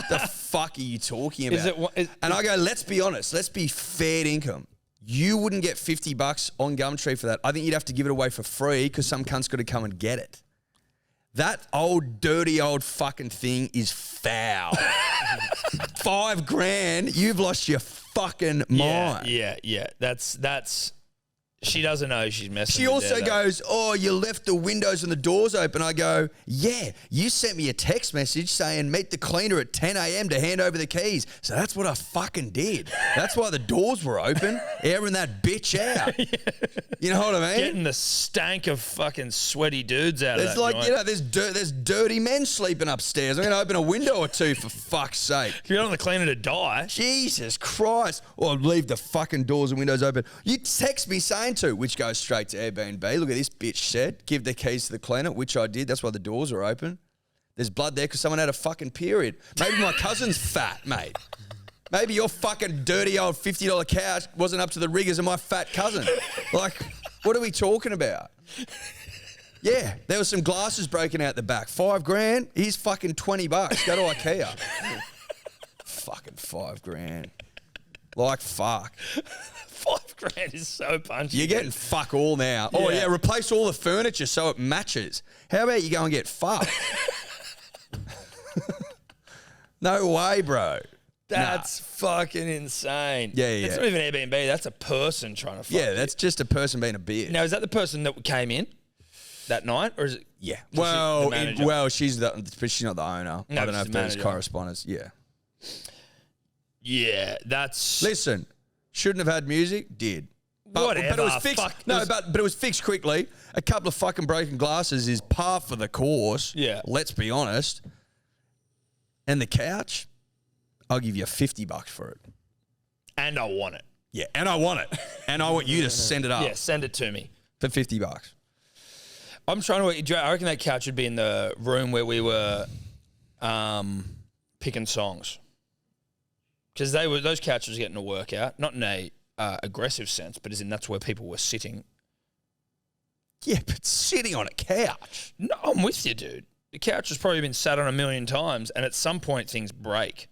The fuck are you talking about? And I go, let's be honest. Let's be fair income. You wouldn't get $50 on Gumtree for that. I think you'd have to give it away for free because some cunt's got to come and get it. That old, dirty old fucking thing is foul. $5 grand, you've lost your fucking mind. Yeah. That's. She doesn't know she's messing. She with also Dad, goes, oh, you left the windows and the doors open. I go, yeah, you sent me a text message saying meet the cleaner at 10 a.m. to hand over the keys. So that's what I fucking did. That's why the doors were open, airing that bitch out. You know what I mean? getting the stank of fucking sweaty dudes out There's of that like, joint. you know, there's dirty men sleeping upstairs. I'm going to open a window or two for fuck's sake. If you don't want the cleaner to die. Jesus Christ. Or leave the fucking doors and windows open. You text me saying to, which goes straight to Airbnb. Look at this bitch said, give the keys to the cleaner, which I did. That's why the doors are open. There's blood there because someone had a fucking period. Maybe my cousin's fat, mate. Maybe your fucking dirty old $50 couch wasn't up to the rigors of my fat cousin. Like, what are we talking about? Yeah, there was some glasses broken out the back. $5 grand. Here's fucking $20. Go to IKEA. Fucking $5 grand. Like fuck. $5 grand is so punchy. You're getting fuck all now. Oh yeah, replace all the furniture so it matches. How about you go and get fucked? No way, bro. That's fucking insane. Yeah. It's not even Airbnb. That's a person trying to fuck Yeah, that's just a person being a bitch. Now, is that the person that came in that night? Or is it? Yeah. the Well, manager? she's not the owner. No, I don't know she's if the there's manager. correspondence. Yeah. Yeah, that's... Listen, shouldn't have had music. Did. Whatever, But it was fixed. fuck, No, it was- but it was fixed quickly. A couple of fucking broken glasses is par for the course. Yeah. Let's be honest. And the couch, I'll give you $50 for it. And I want it. Yeah, and I want it. And I want you to send it up Yeah, send it to me. for $50. I'm trying to... I reckon that couch would be in the room where we were picking songs. Because those couches were getting a workout. Not in a aggressive sense, but as in that's where people were sitting. Yeah, but sitting on a couch. No, I'm with you, dude. The couch has probably been sat on a million times, and at some point things break.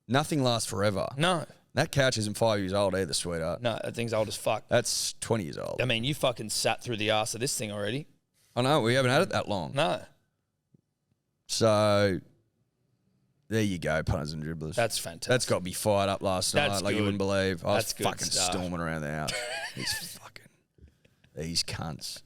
Nothing lasts forever. No, That couch isn't 5 years old either, sweetheart. that thing's old as fuck. That's 20 years old. I mean, you fucking sat through the arse of this thing already. I know, we haven't had it that long. No, So, there you go, punters and dribblers. that's fantastic. That's got me fired up last That's night like you good. wouldn't believe. I was That's good fucking stuff. storming around the house. These cunts.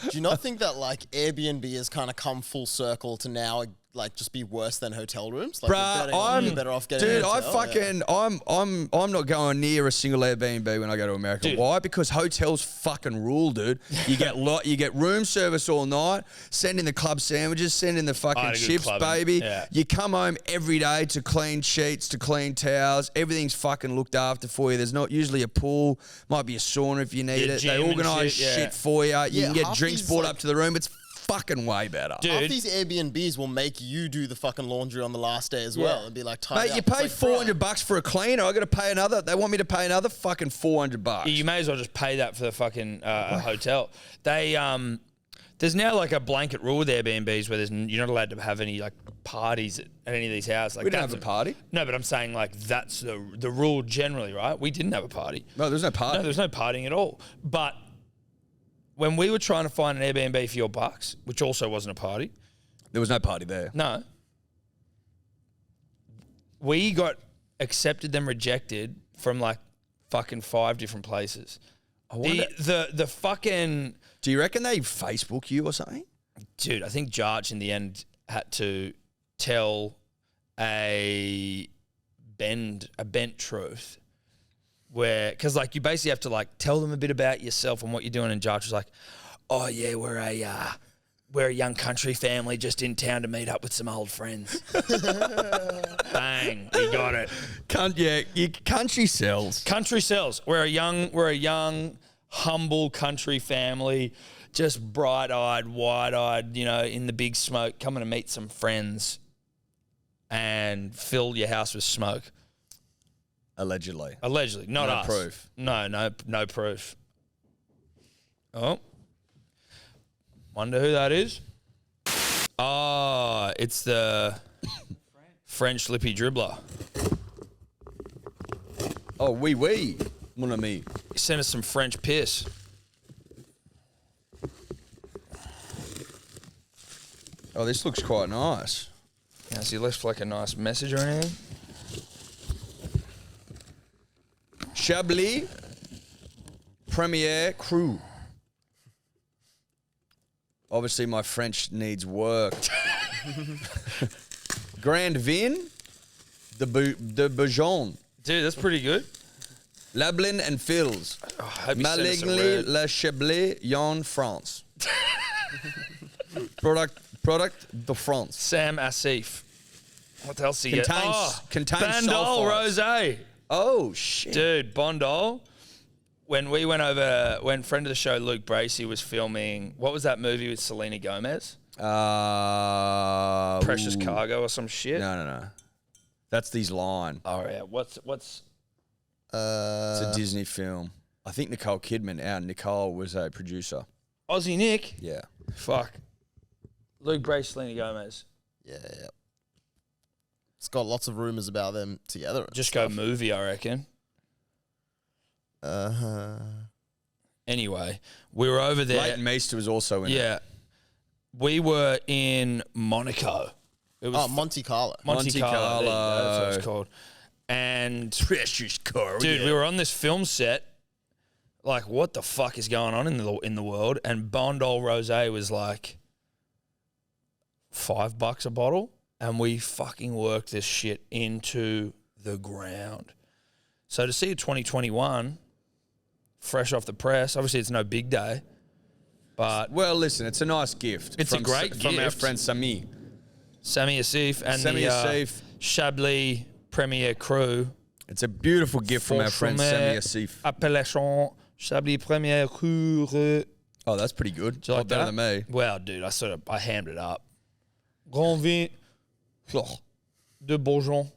Do you not think that like Airbnb has kind of come full circle to now like just be worse than hotel rooms? Like Bruh, you're better off getting dude, a hotel. I'm not going near a single Airbnb when I go to America. Dude. Why? Because hotels fucking rule, dude. You get you get room service all night, send in the club sandwiches, send in the fucking had a good chips, clubbing. baby. Yeah. You come home every day to clean sheets, to clean towels. Everything's fucking looked after for you. There's not usually a pool, might be a sauna if you need Yeah, it. gym They and organise shit, yeah. for you. You Yeah, can get half drinks these, brought like- up to the room. It's fucking way better. Dude. Half these Airbnbs will make you do the fucking laundry on the last day as well and be like, tied Mate, up. you It's pay like, bruh. $400 for a cleaner. I got to pay another. They want me to pay another fucking $400. You may as well just pay that for the fucking hotel. They there's now like a blanket rule with Airbnbs where you're not allowed to have any like parties at any of these houses. Like We didn't that's have a party. No, but I'm saying like that's the rule generally, right? We didn't have a party. No, there's no party. No, there's no partying at all. But when we were trying to find an Airbnb for your bucks, which also wasn't a party, There was no party there. no, we got accepted then rejected from like fucking 5 different places. The fucking Do you reckon they Facebook you or something? dude, I think Jarch in the end had to tell a bent truth where, because like you basically have to like tell them a bit about yourself and what you're doing, and Josh was like, oh yeah, we're a young country family just in town to meet up with some old friends. Bang, you got it. Country sells. Country sells. We're a young, humble country family, just bright-eyed, wide-eyed, you know, in the big smoke, coming to meet some friends and fill your house with smoke. Allegedly. Not No us. proof. No proof. Oh. Wonder who that is? Oh, it's the French lippy dribbler. Oh, oui, mon ami. He sent us some French piss. Oh, this looks quite nice. Has he left like a nice message or anything? Chablis Premier Cru. Obviously, my French needs work. Grand Vin de Bourgogne. Dude, that's pretty good. Lablin and Fils. Oh, I hope you sent us a Maligny red. La Chablis Yon France. Product de France. Sam Asif. What else he get? Contains Bandol sulfites. Rosé. Oh, shit. Dude, Bondol. When we went over, when friend of the show Luke Bracey was filming, what was that movie with Selena Gomez? Precious Cargo or some shit? No. That's his line. Oh yeah. What's It's a Disney film. I think Nicole Kidman, our Nicole, was a producer. Aussie Nick? Yeah. Fuck. Luke Bracey, Selena Gomez. Yeah. It's got lots of rumors about them together. Just go movie, I reckon. Anyway, we were over there. Leighton Meester was also in it. Yeah. We were in Monaco. It was Monte Carlo. Monte Carlo. There you go, that's what it's called. And Precious Cargo. dude, we were on this film set. Like, what the fuck is going on in the world? And Bondol Rosé was like $5 a bottle, and we fucking worked this shit into the ground. So to see a 2021 fresh off the press, obviously it's no big day, but Well, listen, it's a nice gift. It's a great from our gift. friend Sami. Sami Asif and Sami the Asif. Chablis Premier Cru. It's a beautiful gift from our friend Sami Asif. Appellation Chablis Premier Cru. Oh, that's pretty good. Do you like better that? than me. Well, dude, I hammed it up. Grand Vin de Bourgogne.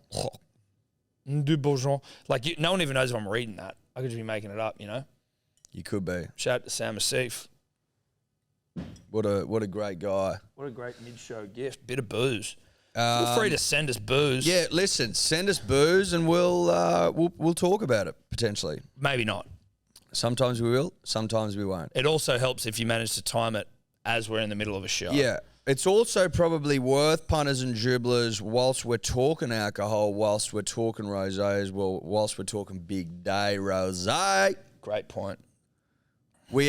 De Bourgogne. Like, no one even knows if I'm reading that. I could just be making it up, you know? You could be. Shout out to Sam Asif. What a great guy. What a great mid-show gift. Bit of booze. Feel free to send us booze. Yeah, listen, send us booze and we'll talk about it potentially. Maybe not. Sometimes we will, sometimes we won't. It also helps if you manage to time it as we're in the middle of a show. Yeah. It's also probably worth, punters and dribblers, whilst we're talking alcohol, whilst we're talking rosés, whilst we're talking big day rosé, Great point. we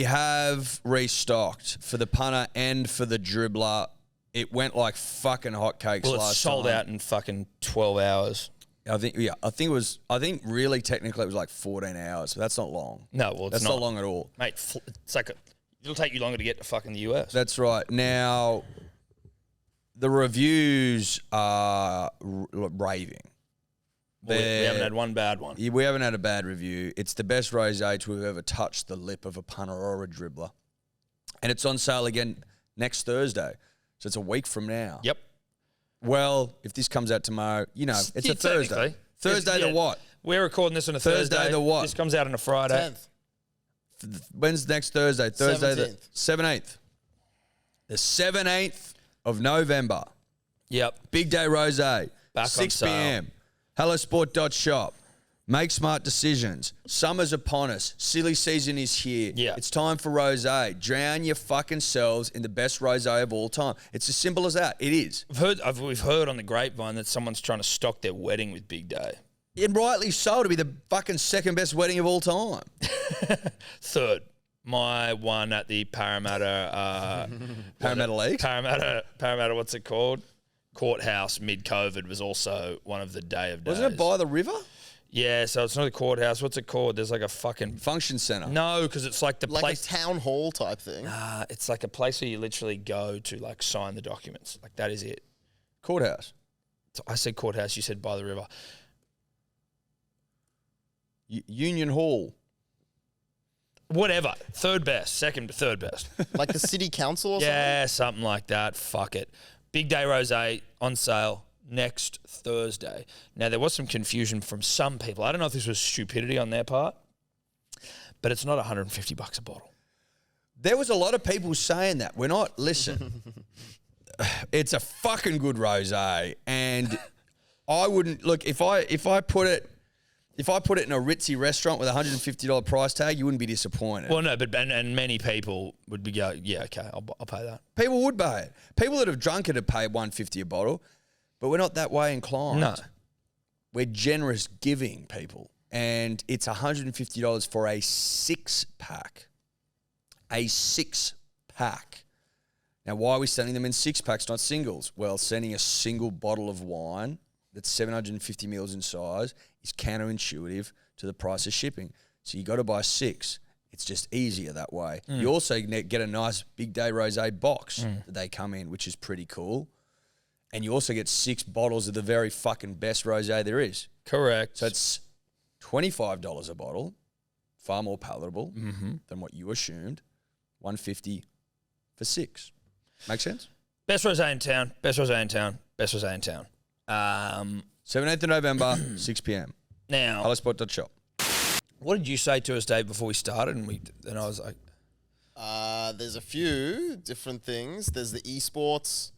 have restocked for the punter and for the dribbler. It went like fucking hotcakes Well, it's last sold time. out in fucking 12 hours. I think really technically it was like 14 hours, but that's not long. No, well, it's That's not. not long at all. Mate, it's like it'll take you longer to get to fucking the US. That's right. Now, the reviews are raving. we haven't had one bad one. We haven't had a bad review. It's the best rosé to have ever touched the lip of a punter or a dribbler. And it's on sale again next Thursday. So it's a week from now. Yep. Well, if this comes out tomorrow, it's Yeah, a Thursday. technically. Thursday Yeah. the what? We're recording this on a Thursday. Thursday the what? This comes out on a Friday. 10th. When's next Thursday? Thursday the 17th. The 17th of November. Yep. Big Day Rosé. Back on 6 sale. p.m. HelloSport.shop. Make smart decisions. Summer's upon us. Silly season is here. Yeah. It's time for rosé. Drown your fucking selves in the best rosé of all time. It's as simple as that. It is. We've heard on the grapevine that someone's trying to stock their wedding with Big Day. And rightly so, to be the fucking second best wedding of all time. Third, my one at the Parramatta Parramatta League? Parramatta, what's it called? Courthouse mid-COVID was also one of the day of days. Wasn't it by the river? Yeah, so it's not a courthouse. What's it called? There's like a fucking... Function center. No, because it's like the Like place... a town hall type thing. it's like a place where you literally go to like sign the documents. Like that is it. Courthouse. So I said courthouse, you said by the river. Union Hall. Whatever. Third best. Second, third best. Like the city council or something? Yeah, something like that. Fuck it. Big Day Rosé on sale next Thursday. Now, there was some confusion from some people. I don't know if this was stupidity on their part, but it's not $150 a bottle. There was a lot of people saying that. We're not... Listen, it's a fucking good rosé, and I wouldn't... Look, if I put it in a ritzy restaurant with a $150 price tag, you wouldn't be disappointed. Well, no, but and many people would be go, yeah, okay, I'll pay that. People would pay it. People that have drunk it have paid $150 a bottle, but we're not that way inclined. No. We're generous giving people, and it's $150 for a 6-pack. A 6-pack. Now, why are we selling them in 6-packs, not singles? Well, sending a single bottle of wine that's 750 mils in size is counterintuitive to the price of shipping. So you got to buy 6. It's just easier that way. You also get a nice Big Day Rosé box that they come in, which is pretty cool. And you also get 6 bottles of the very fucking best rosé there is. Correct. So it's $25 a bottle, far more palatable than what you assumed. $150 for 6. Make sense? Best rosé in town. Best rosé in town. Best rosé in town. 17th of November, 6 p.m. Now, Hellospot.shop. what did you say to us, Dave, before we started? And I was like, There's a few different things. There's the esports,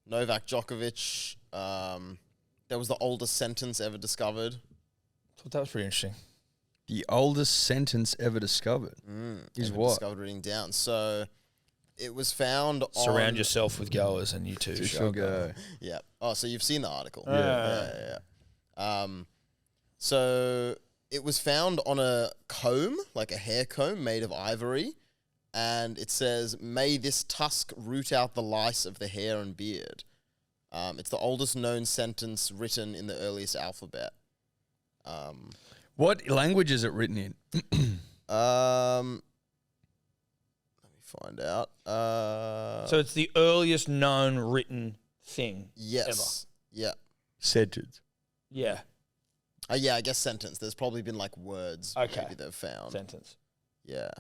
Novak Djokovic. There was the oldest sentence ever discovered. I thought that was pretty interesting. The oldest sentence ever discovered is what? Discovered written down. So it was found on... Surround yourself with goers and you too Shall shall go. Yeah. Oh, so you've seen the article. Yeah. So it was found on a comb, like a hair comb made of ivory. And it says, "May this tusk root out the lice of the hair and beard." It's the oldest known sentence written in the earliest alphabet. What language is it written in? Let me find out. So it's the earliest known written thing Yes. Yeah. Sentence. ever. Yeah. Yeah, I guess sentence. There's probably been like words Okay. maybe they've found. Sentence. Yeah.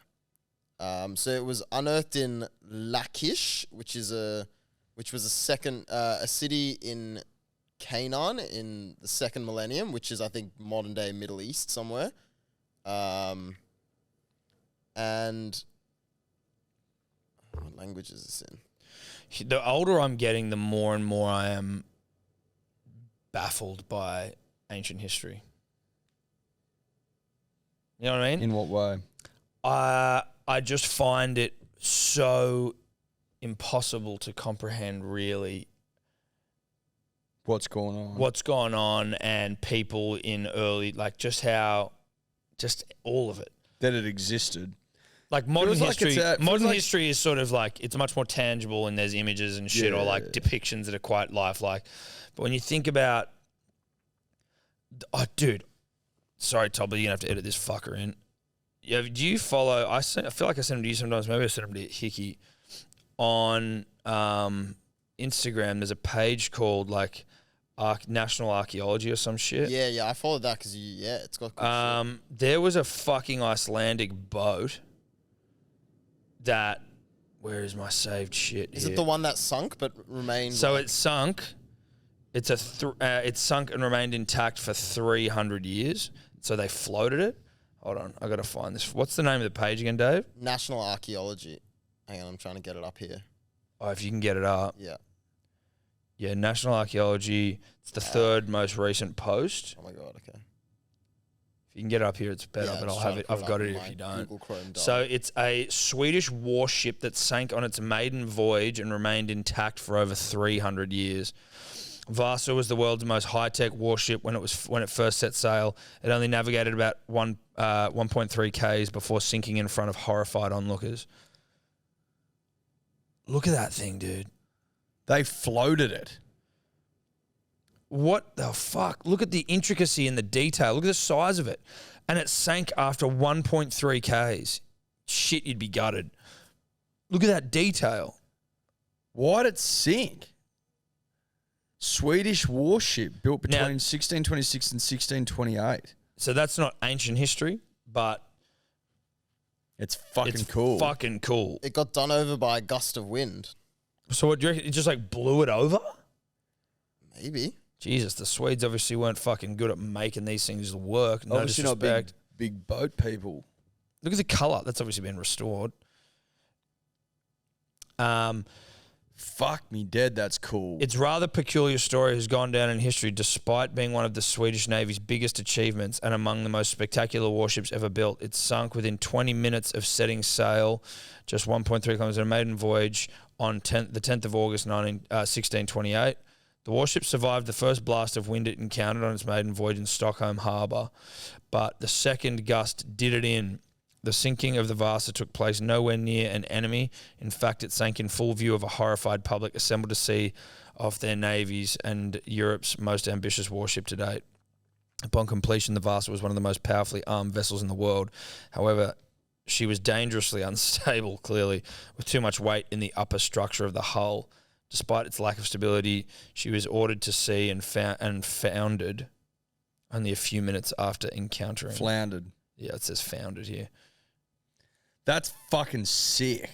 So it was unearthed in Lachish, which was a city in Canaan in the second millennium, which is I think modern day Middle East somewhere. And what language is this in? The older I'm getting, the more and more I am baffled by ancient history. You know what I mean? In what way? I just find it so impossible to comprehend really What's going on? what's gone on and people in early, like just all of it. That it existed. Like modern Feels like history, it's modern like- history is sort of like, it's much more tangible and there's images and shit or like Yeah. depictions that are quite lifelike. But when you think about, oh, dude, sorry, Todd, but you're going to have to edit this fucker in. Yeah, do you follow, I feel like I send them to you sometimes, maybe I send them to Hickey. On Instagram, there's a page called like National Archaeology or some shit. Yeah, I followed that because it's got good shit. There was a fucking Icelandic boat that, where is my saved shit Is here? it the one that sunk but remained? So it sunk. It's it sunk and remained intact for 300 years. So they floated it. Hold on, I gotta find this. What's the name of the page again, Dave? National Archaeology. Hang on, I'm trying to get it up here. Oh, if you can get it up. Yeah. Yeah, National Archaeology. It's the third most recent post. Oh my god. Okay. If you can get it up here, it's better. Yeah, but just I'll trying have to it. put I've got up it in if my you don't. Google Chrome doc. So it's a Swedish warship that sank on its maiden voyage and remained intact for over 300 years. Vasa was the world's most high-tech warship when it first set sail. It only navigated about 1.3 k's before sinking in front of horrified onlookers. Look at that thing, dude. They floated it. what the fuck? Look at the intricacy and the detail. Look at the size of it. And it sank after 1.3 Ks. Shit, you'd be gutted. Look at that detail. Why'd it sink? Swedish War Ship built between 1626 and 1628. So that's not ancient history, but It's fucking cool. Fucking cool. It got done over by a gust of wind. So what do you reckon? It just like blew it over? Maybe. Jesus, the Swedes obviously weren't fucking good at making these things work. No Obviously not disrespect. big boat people. Look at the colour. That's obviously been restored. Fuck me dead, that's cool. Its rather peculiar story has gone down in history despite being one of the Swedish Navy's biggest achievements and among the most spectacular warships ever built. It sunk within 20 minutes of setting sail, just 1.3 kilometres on a maiden voyage on the 10th of August 1628. The warship survived the first blast of wind it encountered on its maiden voyage in Stockholm harbour, but the second gust did it in. The sinking of the Vasa took place nowhere near an enemy. In fact, it sank in full view of a horrified public assembled to see off their navies and Europe's most ambitious warship to date. Upon completion, the Vasa was one of the most powerfully armed vessels in the world. However, she was dangerously unstable, clearly, with too much weight in the upper structure of the hull. Despite its lack of stability, she was ordered to sea and foundered only a few minutes after encountering. Floundered. Yeah, it says foundered here. That's fucking sick.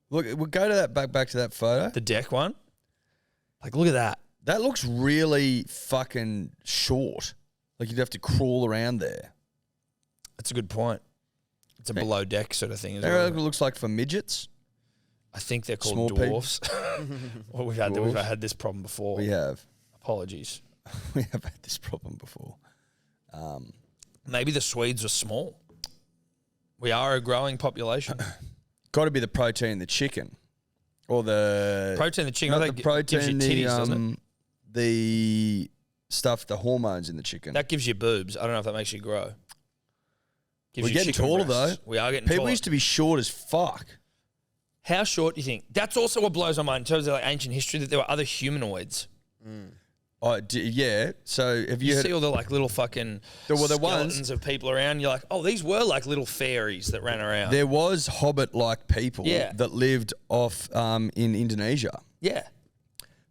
Look, we'll go to that back to that photo. The deck one? Like, look at that. That looks really fucking short. Like you'd have to crawl around there. That's a good point. It's a below deck sort of thing as That well. looks like for midgets. I think they're called Small people. dwarfs. Well, we've had this problem before. We have. Apologies. We have had this problem before. Maybe the Swedes were small. We are a growing population. Got to be the protein in the chicken. Or the... Protein in the chicken. Not That the protein, gives you titties, doesn't it? the stuff, the hormones in the chicken. That gives you boobs. I don't know if that makes you grow. Gives We're you getting chicken taller, breasts. though. We are getting People taller. used to be short as fuck. How short do you think? That's also what blows my mind in terms of like ancient history, that there were other humanoids. Oh, yeah. So have you You heard... see all the like little fucking the skeletons ones- of people around. You're like, oh, these were like little fairies that ran around. There was hobbit-like people Yeah. that lived off in Indonesia. Yeah.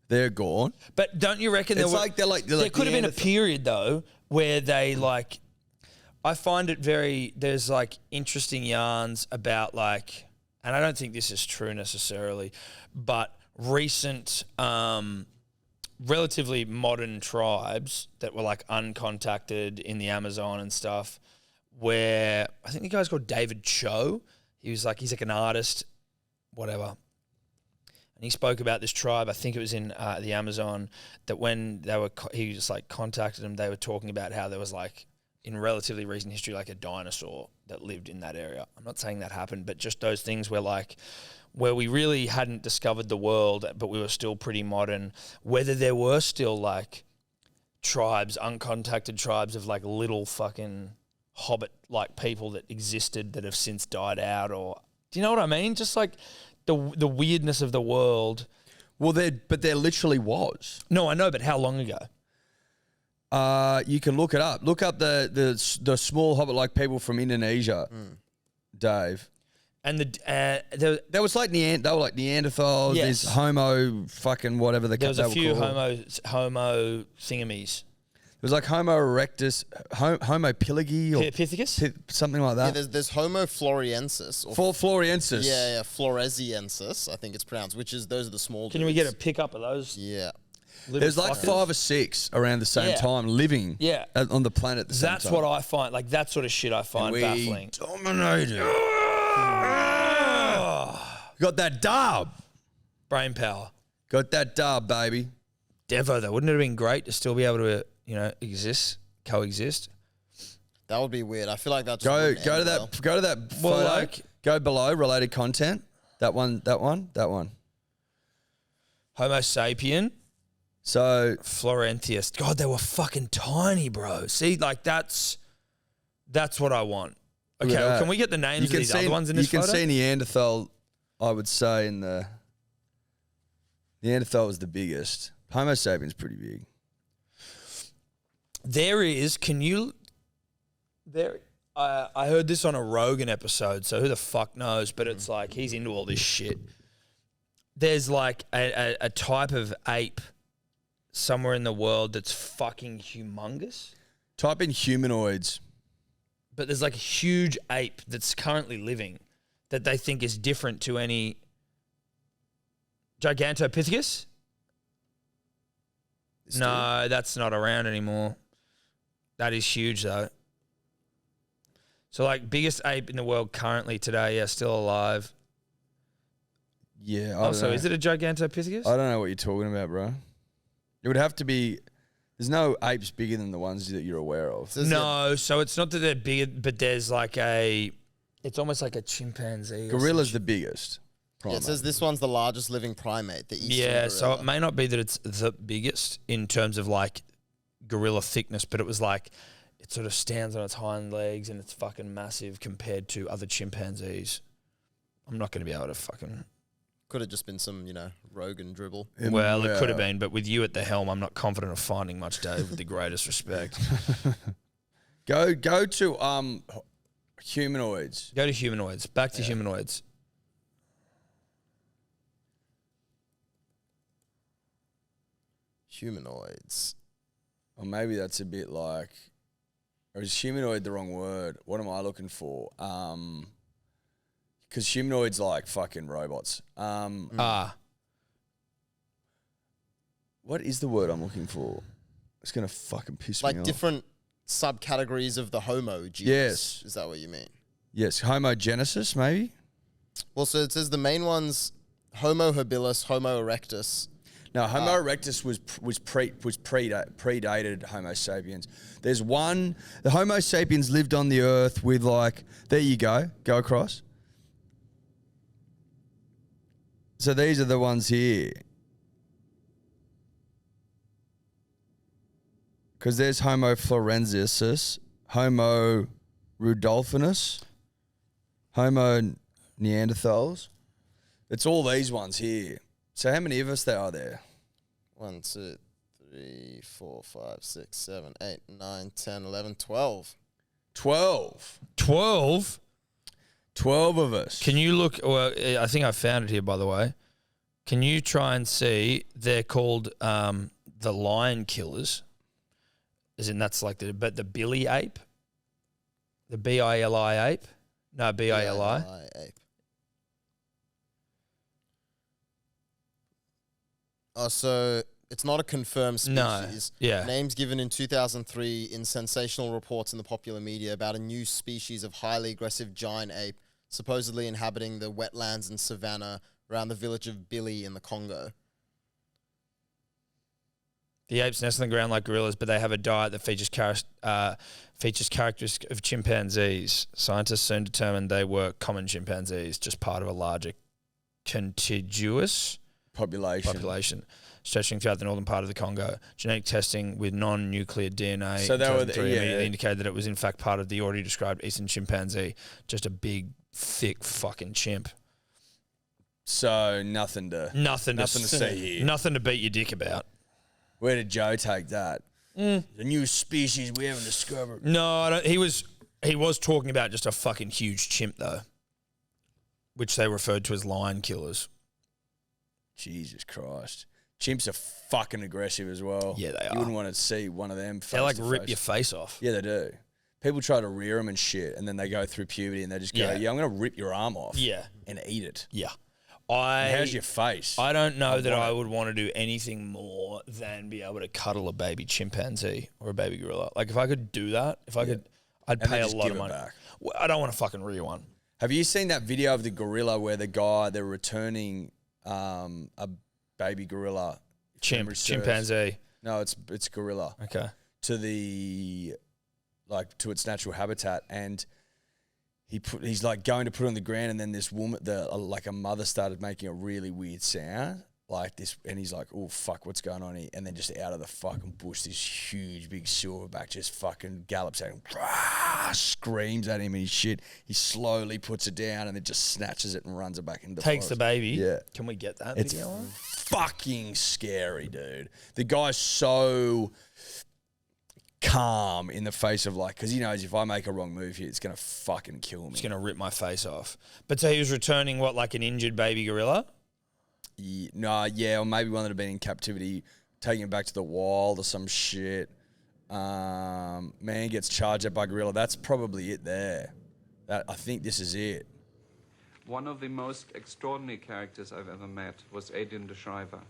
They're gone. But don't you reckon It's there were, like they're like there could have been a Neanderthal. period though where they like, I find it there's like interesting yarns about like, and I don't think this is true necessarily, but recent relatively modern tribes that were like uncontacted in the Amazon and stuff, where I think the guy's called David Cho. He's like an artist, whatever. And he spoke about this tribe, I think it was in the Amazon, that when he just like contacted them, they were talking about how there was like, in relatively recent history, like a dinosaur that lived in that area. I'm not saying that happened, but just those things where we really hadn't discovered the world, but we were still pretty modern, whether there were still like tribes, uncontacted tribes of like little fucking hobbit-like people that existed that have since died out, or do you know what I mean? Just like the weirdness of the world. Well, there literally was. No, I know, but how long ago? You can look it up. Look up the small hobbit-like people from Indonesia, Dave. And There was like they were like Neanderthals. Yes. There's Homo fucking whatever there was a they few were called. homo thingamies. It was like Homo erectus, Homo pilagi, or Pithecus? something like Yeah, that. there's Homo floresiensis. Or Floresiensis. yeah, floresiensis, I think it's pronounced, those are the small Can we get a dudes. pick up of those? Yeah. little There's like fuckers? 5 or 6 around the same Yeah. time living Yeah. on the planet at the same That's time. what I find, like that sort of shit I find we baffling. dominated. Got that dub. Brain power. Got that dub, baby. Devo though, wouldn't it have been great to still be able to, coexist? That would be weird. I feel like that's Go to that Well, photo. like- Go below related content. That one. Homo sapien, So Florentius. God, they were fucking tiny, bro. See, like that's what I want. look Okay, at well, that. can we get the names of these other ones in this You photo? can see Neanderthal, I would say, in the... Neanderthal was the biggest. Homo sapiens pretty big. There is. Can you? There. I heard this on a Rogan episode, so who the fuck knows? But it's like he's into all this shit. There's like a type of ape somewhere in the world that's fucking humongous. Type in humanoids. But there's like a huge ape that's currently living that they think is different to any Gigantopithecus? No, that's not around anymore. That is huge though. So like biggest ape in the world currently today, yeah, still alive. Yeah. Also, is it a Gigantopithecus? I don't know what you're talking about, bro. It would have to be. There's no apes bigger than the ones that you're aware of. No, so it's not that they're big, but there's like it's almost like a chimpanzee. Gorilla's the biggest. Yeah, it says this one's the largest living primate. The eastern Yeah, gorilla. so it may not be that it's the biggest in terms of like gorilla thickness, but it was like it sort of stands on its hind legs and it's fucking massive compared to other chimpanzees. I'm not going to be able to fucking. Could have just been some, Rogan dribble. Well, it could have been, but with you at the helm, I'm not confident of finding much, Dave, with the greatest respect. Go to humanoids. Go to humanoids. Back to humanoids. Humanoids. Or maybe that's a bit like, or is humanoid the wrong word? What am I looking for? Because humanoids like fucking robots. What is the word I'm looking for? It's gonna fucking piss me Like off. different subcategories of the Homo genus. Yes. Is that what you mean? Yes, homogenesis maybe. Well, so it says the main ones: Homo habilis, Homo erectus. No, Homo erectus predated Homo sapiens. There's one. The Homo sapiens lived on the earth with like. There you go. Go across. So these are the ones here. Because there's Homo florensis, Homo rudolphinus, Homo neanderthals. It's all these ones here. So how many of us there are there? 1, 2, 3, 4, 5, 6, 7, 8, 9, 10, 11, 12. 12. 12? 12 of us. Can you look? Well, I think I found it here, by the way. Can you try and see? They're called the lion killers. As in, that's like the Billy ape, the Bili ape. No, Bili. Ape. Oh, so it's not a confirmed species. No. Yeah. Names given in 2003 in sensational reports in the popular media about a new species of highly aggressive giant ape supposedly inhabiting the wetlands and savanna around the village of Billy in the Congo. The apes nest on the ground like gorillas, but they have a diet that features characteristics of chimpanzees. Scientists soon determined they were common chimpanzees, just part of a larger contiguous population stretching throughout the northern part of the Congo. Genetic testing with non-nuclear DNA So they were immediately indicated that it was in fact part of the already described eastern chimpanzee, just a big, thick fucking chimp. So nothing to see here. Nothing to beat your dick about. Where did Joe take that? The new species we haven't discovered. No, he was talking about just a fucking huge chimp though, which they referred to as lion killers. Jesus Christ. Chimps are fucking aggressive as well. Yeah, they are. You wouldn't want to see one of them face They like to rip face. your face off. Yeah, they do. People try to rear them and shit, and then they go through puberty and they just go, Yeah. I'm going to rip your arm off Yeah. and eat it. Yeah. And how's your face? I don't know that I would want to do anything more than be able to cuddle a baby chimpanzee or a baby gorilla. Like if I could do that, I'd And pay then a just lot give of it money. back. Well, I don't want to fucking rear one. Have you seen that video of the gorilla where they're returning a baby gorilla? memory serves. Chimpanzee. No, it's gorilla. Okay. To its natural habitat, and he's like going to put it on the ground, and then this woman, a mother, started making a really weird sound like this, and he's like, "Oh fuck, what's going on here?" And then just out of the fucking bush, this huge big silverback just fucking gallops at him, screams at him and shit. He slowly puts it down and then just snatches it and runs it back into the Takes the forest. baby. Yeah. Can we get that It's video on? fucking scary, dude. The guy's so calm in the face of like, because he knows if I make a wrong move here, it's going to fucking kill me. It's going to rip my face off. But so he was returning what, like an injured baby gorilla? Yeah, or maybe one that had been in captivity, taking it back to the wild or some shit. Man gets charged at by gorilla. That's probably it there. I think this is it. One of the most extraordinary characters I've ever met was Adrian de Schrijver.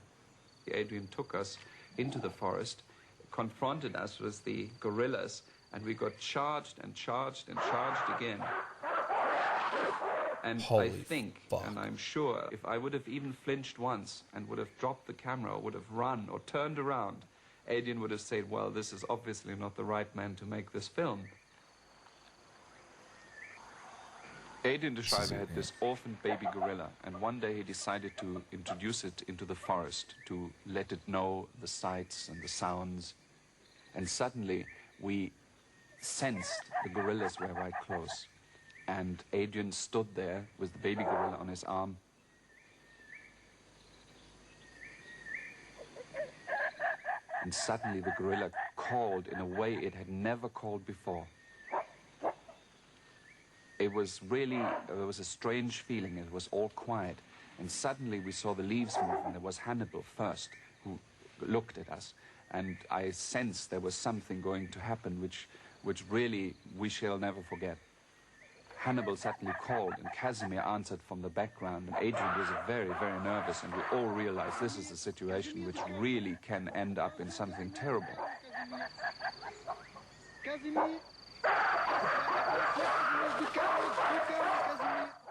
Adrian took us into the forest, confronted us with the gorillas, and we got charged and charged and charged again. And Holy I think, fuck. and I'm sure, if I would have even flinched once and would have dropped the camera or would have run or turned around, Adrian would have said, well, this is obviously not the right man to make this film. Adrian de Schrijver had this orphaned baby gorilla, and one day he decided to introduce it into the forest to let it know the sights and the sounds. And suddenly we sensed the gorillas were right close. And Adrian stood there with the baby gorilla on his arm. And suddenly the gorilla called in a way it had never called before. It was really, there was a strange feeling. It was all quiet. And suddenly we saw the leaves move, and there was Hannibal first, who looked at us. And I sensed there was something going to happen, which really we shall never forget. Hannibal suddenly called, and Casimir answered from the background. And Adrian was very, very nervous, and we all realized this is a situation which really can end up in something terrible.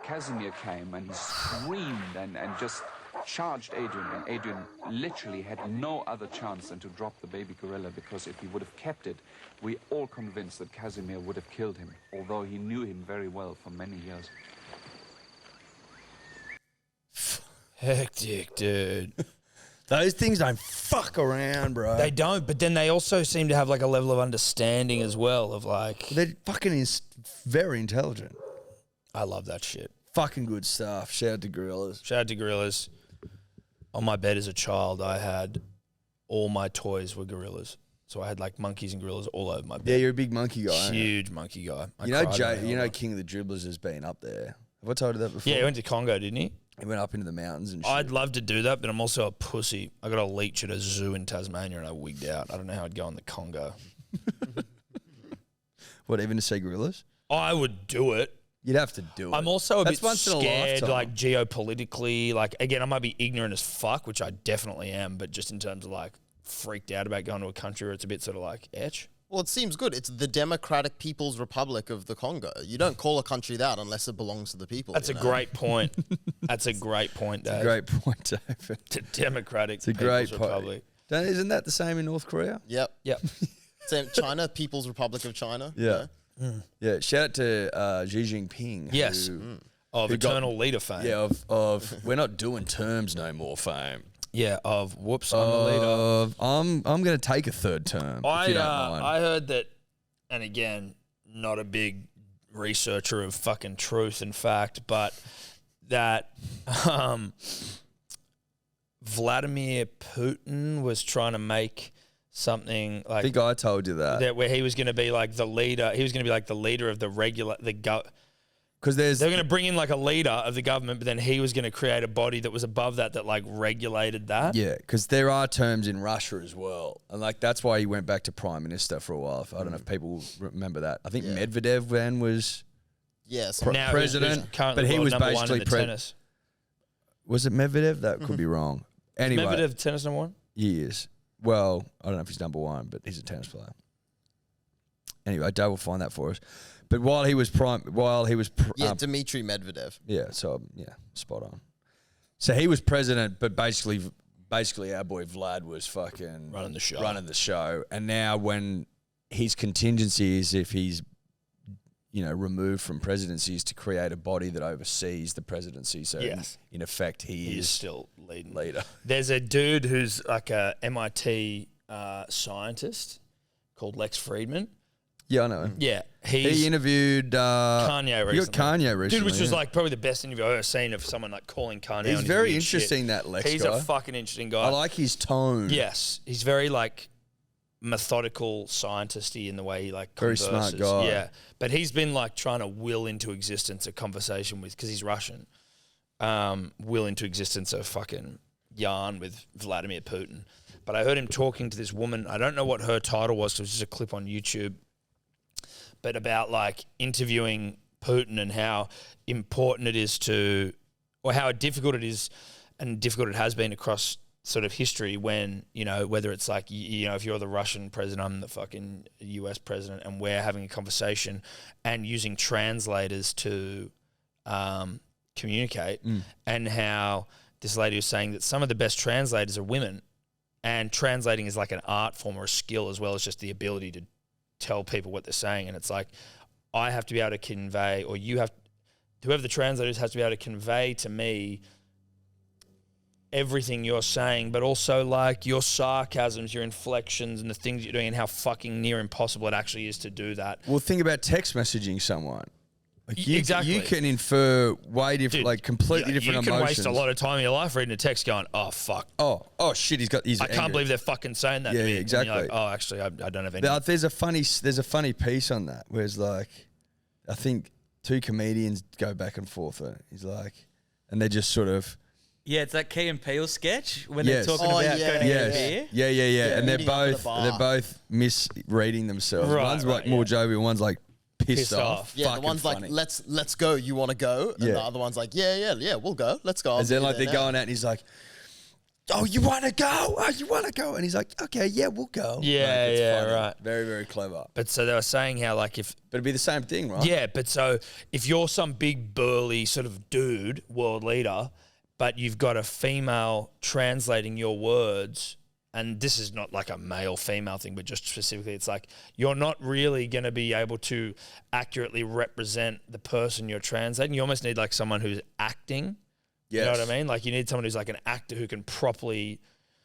Casimir came and he screamed and just charged Adrian, and Adrian literally had no other chance than to drop the baby gorilla, because if he would have kept it, we all convinced that Casimir would have killed him, although he knew him very well for many years. Hectic, dude. Those things don't fuck around, bro. They don't, but then they also seem to have like a level of understanding as well of like... They're fucking very intelligent. I love that shit. Fucking good stuff. Shout out to gorillas. Shout out to gorillas. On my bed as a child, I had all my toys were gorillas. So I had like monkeys and gorillas all over my bed. Yeah, you're a big monkey guy. aren't you? Huge monkey guy. I You know, cried when I was King of the Dribblers has been up there. Have I told you that before? Yeah, he went to Congo, didn't he? He went up into the mountains and shit. I'd love to do that, but I'm also a pussy. I got a leech at a zoo in Tasmania and I wigged out. I don't know how I'd go in the Congo. What, even to see gorillas? I would do it. You'd have to do it. I'm also a That's bit once in a scared, lifetime. like geopolitically. Like, again, I might be ignorant as fuck, which I definitely am, but just in terms of like freaked out about going to a country where it's a bit sort of like etch. Well, it seems good. It's the Democratic People's Republic of the Congo. You don't call a country that unless it belongs to the people. That's a great point. That's a great point, Dave. Great point, David. The Democratic It's a great People's point. Republic. Isn't that the same in North Korea? Yep. Yep. Same China, People's Republic of China. Yeah. Yeah. Shout out to Xi Jinping. Yes. who- Of who got- eternal leader fame. Yeah, of we're not doing terms no more fame. Yeah, of whoops, I'm the leader. Of I'm going to take a third term. if you don't mind. I heard that, and again, not a big researcher of fucking truth and fact, but that Vladimir Putin was trying to make something I like think I told you that. where he was going to be like the leader. He was going to be like the leader of the Because there's They were going to bring in like a leader of the government, but then he was going to create a body that was above that like regulated that. Yeah, because there are terms in Russia as well. And like that's why he went back to Prime Minister for a while. I don't know if people remember that. I think Medvedev then was Yes. Now who's president, currently but he world was number one basically in the tennis. Was it Medvedev? That could be wrong. Anyway, Medvedev tennis number one? he is. Well, I don't know if he's number one, but he's a tennis player. Anyway, Dave will find that for us. But while he was Dmitry Medvedev. spot on. So he was president, but basically our boy Vlad was fucking Running the show. And now when his contingency is if he's, removed from presidency is to create a body that oversees the presidency. So Yes. in effect, he is still leading. leader. There's a dude who's like a MIT scientist called Lex Friedman. Yeah, I know. Yeah, He interviewed Kanye recently. You got Kanye recently. Dude, which was yeah. like probably the best interview I've ever seen of someone like calling Kanye. He's on his very weird interesting, shit. that Lex He's guy. a fucking interesting guy. I like his tone. Yes, he's very like methodical scientist-y in the way he like Very converses. smart guy. Yeah, but he's been like trying to will into existence a conversation with, because he's Russian, will into existence a fucking yarn with Vladimir Putin. But I heard him talking to this woman. I don't know what her title was, 'cause it was just a clip on YouTube. But about like interviewing Putin and how important it is to, or how difficult it is and difficult it has been across sort of history when, you know, whether it's like, you know, if you're the Russian president, I'm the fucking US president, and we're having a conversation and using translators to communicate, and how this lady was saying that some of the best translators are women, and translating is like an art form or a skill as well as just the ability to tell people what they're saying. And it's like, I have to be able to convey, or you have, whoever the translators has to be able to convey to me everything you're saying, but also like your sarcasms, your inflections, and the things you're doing, and how fucking near impossible it actually is to do that. Well, think about text messaging someone. Like Exactly. You can infer way different, Dude, like completely different emotions. You can waste a lot of time in your life reading a text going, oh, fuck. Oh shit! He's I can't believe they're fucking saying that to me. Yeah, exactly. And you're like, oh, actually, I don't have any. There's a funny piece on that where it's like, I think two comedians go back and forth. He's like, and they're just sort of. Yeah, it's that Key and Peele sketch when Yes. they're talking Oh, about yeah, going to yeah, get a Yes. beer. Yeah. And they're meeting up at a bar. both misreading themselves. Right, One's right, like more jovial, one's like pissed Pissed off. off. Yeah, the Fucking one's funny. like, let's go. You want to go? And Yeah. the other one's like, yeah, we'll go. Let's go. And then like I'll be they're there going out and he's like, oh, you want to go? Oh, you want to go? And he's like, okay, yeah, we'll go. Yeah, Like, it's yeah, funny. right. Very, very clever. But so they were saying how like if, But it'd be the same thing, right? yeah, but so if you're some big burly sort of dude, world leader, but you've got a female translating your words, and this is not like a male-female thing, but just specifically, it's like you're not really going to be able to accurately represent the person you're translating. You almost need like someone who's acting. Yes. You know what I mean? Like you need someone who's like an actor who can properly.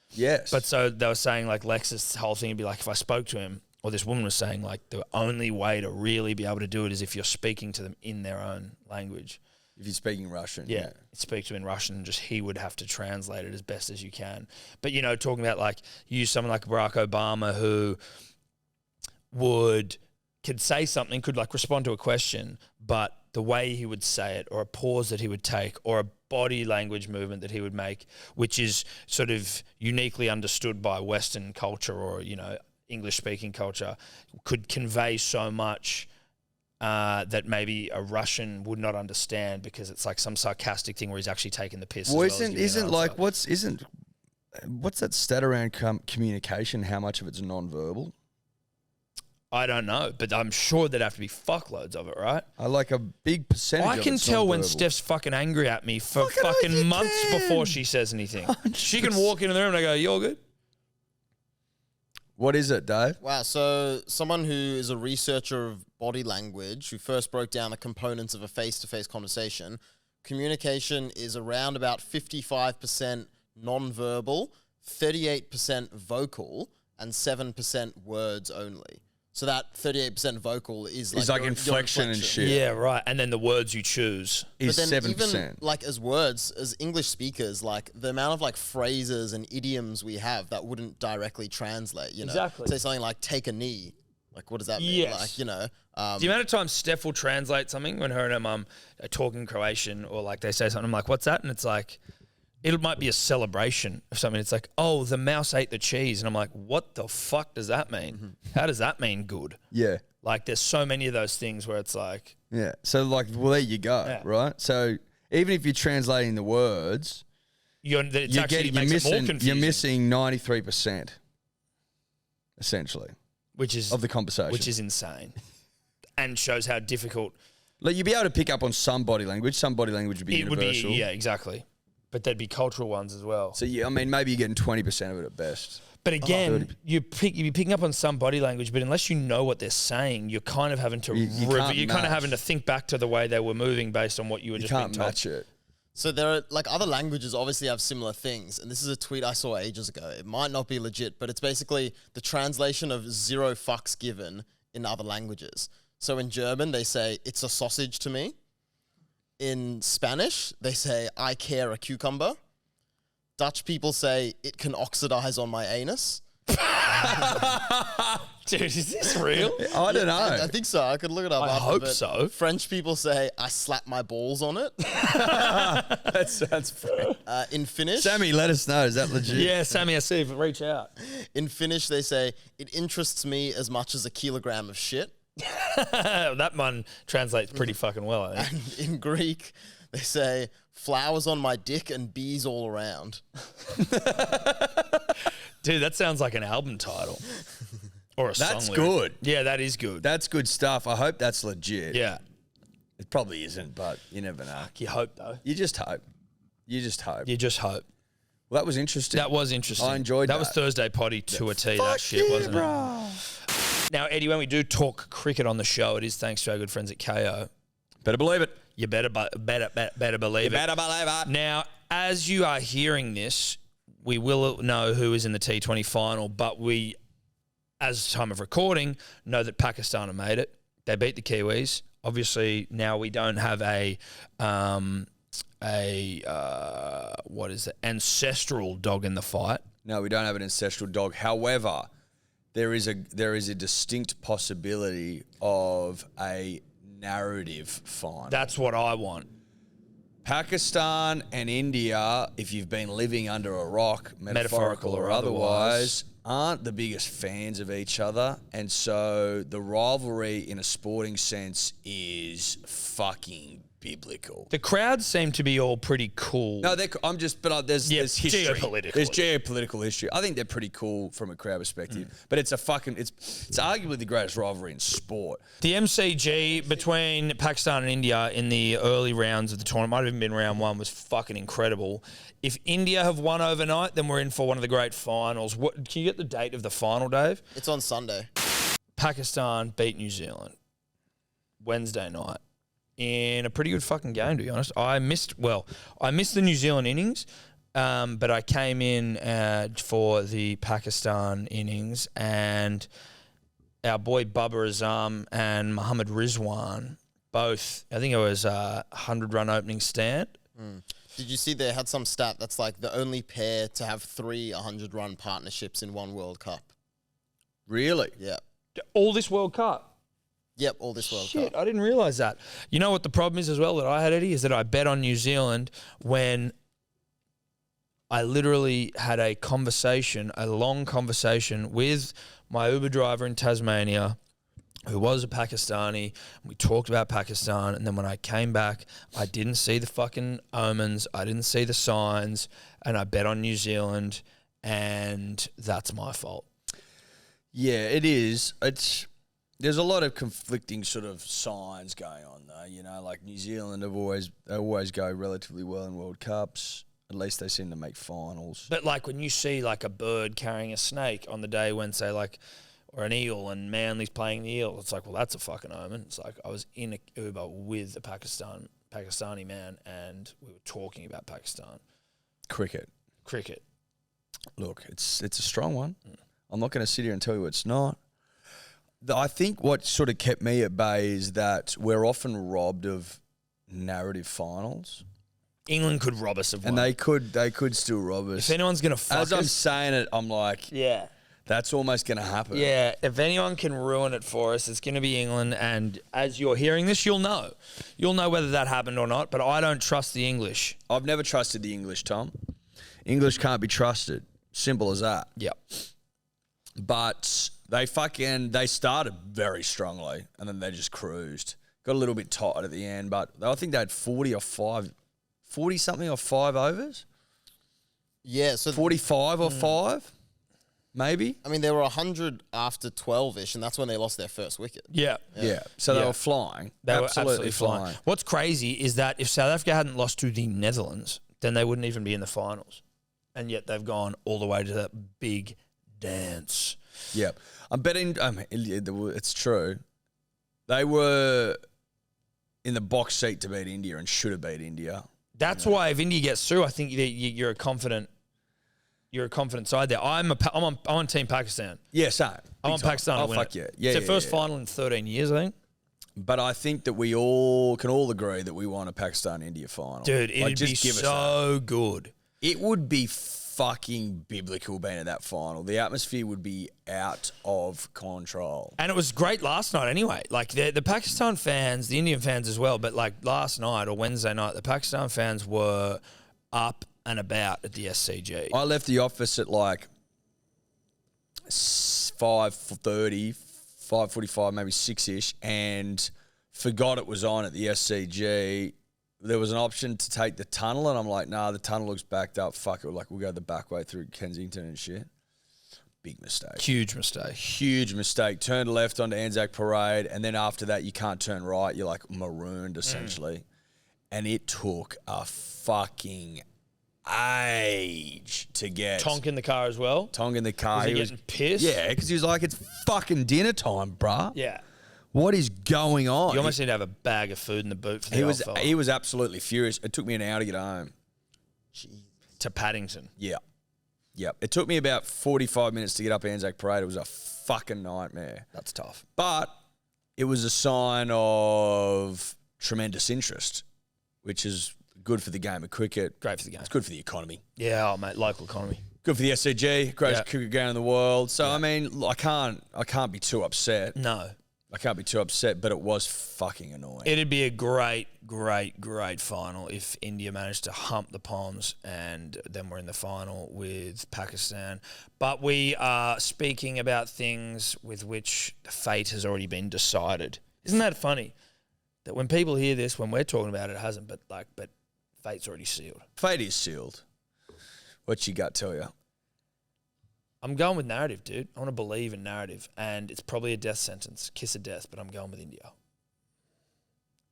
Yes. But so they were saying like Lex's whole thing would be like, if I spoke to him, or this woman was saying like the only way to really be able to do it is if you're speaking to them in their own language. if you're speaking Russian. Yeah, speak to him in Russian, and just he would have to translate it as best as you can. But, you know, talking about like, you use someone like Barack Obama who could say something, could like respond to a question, but the way he would say it, or a pause that he would take, or a body language movement that he would make, which is sort of uniquely understood by Western culture or, you know, English-speaking culture, could convey so much that maybe a Russian would not understand, because it's like some sarcastic thing where he's actually taking the piss. Well, as well as giving an isn't like answer. what's that stat around communication? How much of it's non-verbal? I don't know, but I'm sure there'd have to be fuckloads of it, right? I like a big percentage. I of can it's tell when non-verbal. Steph's fucking angry at me for Fucking oath fucking you months can. before she says anything. She can walk into the room and I go, "You all good?" What is it, Dave? Wow, so someone who is a researcher of body language, who first broke down the components of a face-to-face conversation, communication is around about 55% non-verbal, 38% vocal, and 7% words only. So that 38% vocal is like, It's like your inflection and shit. Yeah, right. And then the words you choose. Is But then 7%. even like as words, as English speakers, like the amount of like phrases and idioms we have that wouldn't directly translate, you know. Exactly. Say something like take a knee. Like what does that mean? Yes. Like, you know. The amount of times Steph will translate something when her and her mum are talking Croatian, or like they say something, I'm like, "What's that?" And it's like, it might be a celebration of something. It's like, "Oh, the mouse ate the cheese." And I'm like, "What the fuck does that mean? Mm-hmm. How does that mean good?" Yeah. Like there's so many of those things where it's like, Yeah. So like, well, there you go, Yeah. right? So even if you're translating the words, it actually makes it more confusing. you're missing 93%, essentially, which is of the conversation. which is insane, and shows how difficult Like you'd be able to pick up on some body language. Some body language would be it would be. universal. Yeah, exactly. But there'd be cultural ones as well. So yeah, I mean, maybe you're getting 20% of it at best. But again, you'd be picking up on some body language, but unless you know what they're saying, you're kind of having to You can't you're kind of match. having to think back to the way they were moving based on what you were You just being can't told. match it. So there are like other languages obviously have similar things, and this is a tweet I saw ages ago. It might not be legit, but it's basically the translation of 0 fucks given in other languages. So in German they say it's a sausage to me. In Spanish they say I care a cucumber. Dutch people say it can oxidize on my anus. Dude, is this real? I don't know. I think so. I could look it up. I after, hope but so. French people say, I slap my balls on it. That sounds fair. In Finnish, Sammy, let us know. Is that legit? Yeah, Sammy, I see. Reach out. in Finnish, they say, it interests me as much as a kilogram of shit. That one translates pretty fucking well, I think. And in Greek, they say, flowers on my dick and bees all around. Dude, that sounds like an album title. Or a song That's lyric. good. Yeah, that is good. That's good stuff. I hope that's legit. Yeah. It probably isn't, but you never know. You hope, though. You just hope. You just hope. You just hope. Well, that was interesting. That was interesting. I enjoyed that. That was Thursday potty to a T, that shit, wasn't it? Now, Eddie, when we do talk cricket on the show, it is thanks to our good friends at KO. Better believe it. You better believe it. Better believe it. Now, as you are hearing this, we will know who is in the T20 final, but we, as time of recording, know that Pakistan have made it. They beat the Kiwis. Obviously, now we don't have what is it? Ancestral dog in the fight. No, we don't have an ancestral dog. However, there is a distinct possibility of a narrative final. That's what I want. Pakistan and India, if you've been living under a rock, metaphorical or otherwise, aren't the biggest fans of each other. And so the rivalry in a sporting sense is fucking biblical. The crowds seem to be all pretty cool. No, there's history. geopolitical. There's geopolitical history. I think they're pretty cool from a crowd perspective. But it's it's arguably the greatest rivalry in sport. The MCG between Pakistan and India in the early rounds of the tournament, might have even been round one, was fucking incredible. If India have won overnight, then we're in for one of the great finals. Can you get the date of the final, Dave? It's on Sunday. Pakistan beat New Zealand Wednesday night in a pretty good fucking game, to be honest. I missed the New Zealand innings, but I came in for the Pakistan innings, and our boy Babar Azam and Muhammad Rizwan both, I think it was a 100-run opening stand. Did you see they had some stat that's like the only pair to have 3 100-run partnerships in one World Cup? Really? Yeah. All this World Cup. Yep, all this World Shit, Cup. I didn't realise that. You know what the problem is as well that I had, Eddie, is that I bet on New Zealand when I literally had a long conversation with my Uber driver in Tasmania, who was a Pakistani. We talked about Pakistan, and then when I came back, I didn't see the fucking omens, I didn't see the signs, and I bet on New Zealand, and that's my fault. Yeah, it is. There's a lot of conflicting sort of signs going on though. You know, like New Zealand they always go relatively well in World Cups. At least they seem to make finals. But like when you see like a bird carrying a snake on the day when, say, like, or an eel and Manly's playing the eel, it's like, well, that's a fucking omen. It's like I was in an Uber with a Pakistani man, and we were talking about Pakistan. Cricket. Look, it's a strong one. I'm not going to sit here and tell you it's not. I think what sort of kept me at bay is that we're often robbed of narrative finals. England could rob us of one. And they could still rob us. If anyone's going to fuck As I'm us, saying it, I'm like, yeah. that's almost going to happen. Yeah, if anyone can ruin it for us, it's going to be England. And as you're hearing this, you'll know. You'll know whether that happened or not, but I don't trust the English. I've never trusted the English, Tom. English can't be trusted. Simple as that. Yep. But they started very strongly, and then they just cruised. Got a little bit tight at the end, but I think they had 40-something or 5 overs. Yeah, so 45 or 5, maybe. I mean, they were 100 after 12-ish, and that's when they lost their first wicket. Yeah. Yeah. So they Yeah. were flying. They were absolutely absolutely flying. What's crazy is that if South Africa hadn't lost to the Netherlands, then they wouldn't even be in the finals. And yet they've gone all the way to that big dance. Yeah. I'm betting, it's true. They were in the box seat to beat India and should have beat India. That's why if India gets through, I think you're a confident side there. I'm on Team Pakistan. Yeah, same. I'm on Pakistan to win fuck it. yeah. Yeah, It's their yeah, first yeah. final in 13 years, I think. But I think that we all can agree that we want a Pakistan-India final. Dude, Like, it'd just be give us so good. It would be fucking biblical being at that final. The atmosphere would be out of control. And it was great last night anyway. Like the Pakistan fans, the Indian fans as well, but like last night or Wednesday night, the Pakistan fans were up and about at the SCG. I left the office at like 5:30, 5:45, maybe 6-ish, and forgot it was on at the SCG. There was an option to take the tunnel, and I'm like, nah, the tunnel looks backed up. Fuck it. Like, we'll go the back way through Kensington and shit. Big mistake. Huge mistake. Huge mistake. Turned left onto Anzac Parade, and then after that, you can't turn right. You're like marooned, essentially. And it took a fucking age to get... Tonk in the car as well. Tonk in the car. Was he getting pissed? Yeah, because he was like, it's fucking dinner time, bruh. Yeah. What is going on? You almost need to have a bag of food in the boot for the He old was fella. he was absolutely furious. It took me an hour to get home. To Paddington. Yeah. Yep. It took me about 45 minutes to get up Anzac Parade. It was a fucking nightmare. That's tough. But it was a sign of tremendous interest, which is good for the game of cricket. Great for the game. It's good for the economy. Yeah, oh, mate, local economy. Good for the SCG, greatest Yeah. cricket ground in the world. So I mean, I can't be too upset. No. I can't be too upset, but it was fucking annoying. It'd be a great final if India managed to hump the Poms and then we're in the final with Pakistan. But we are speaking about things with which the fate has already been decided. Isn't that funny? That when people hear this, when we're talking about it, it hasn't, but fate's already sealed. Fate is sealed. What's your gut tell you? I'm going with narrative, dude. I want to believe in narrative. And it's probably a death sentence. Kiss of death, but I'm going with India.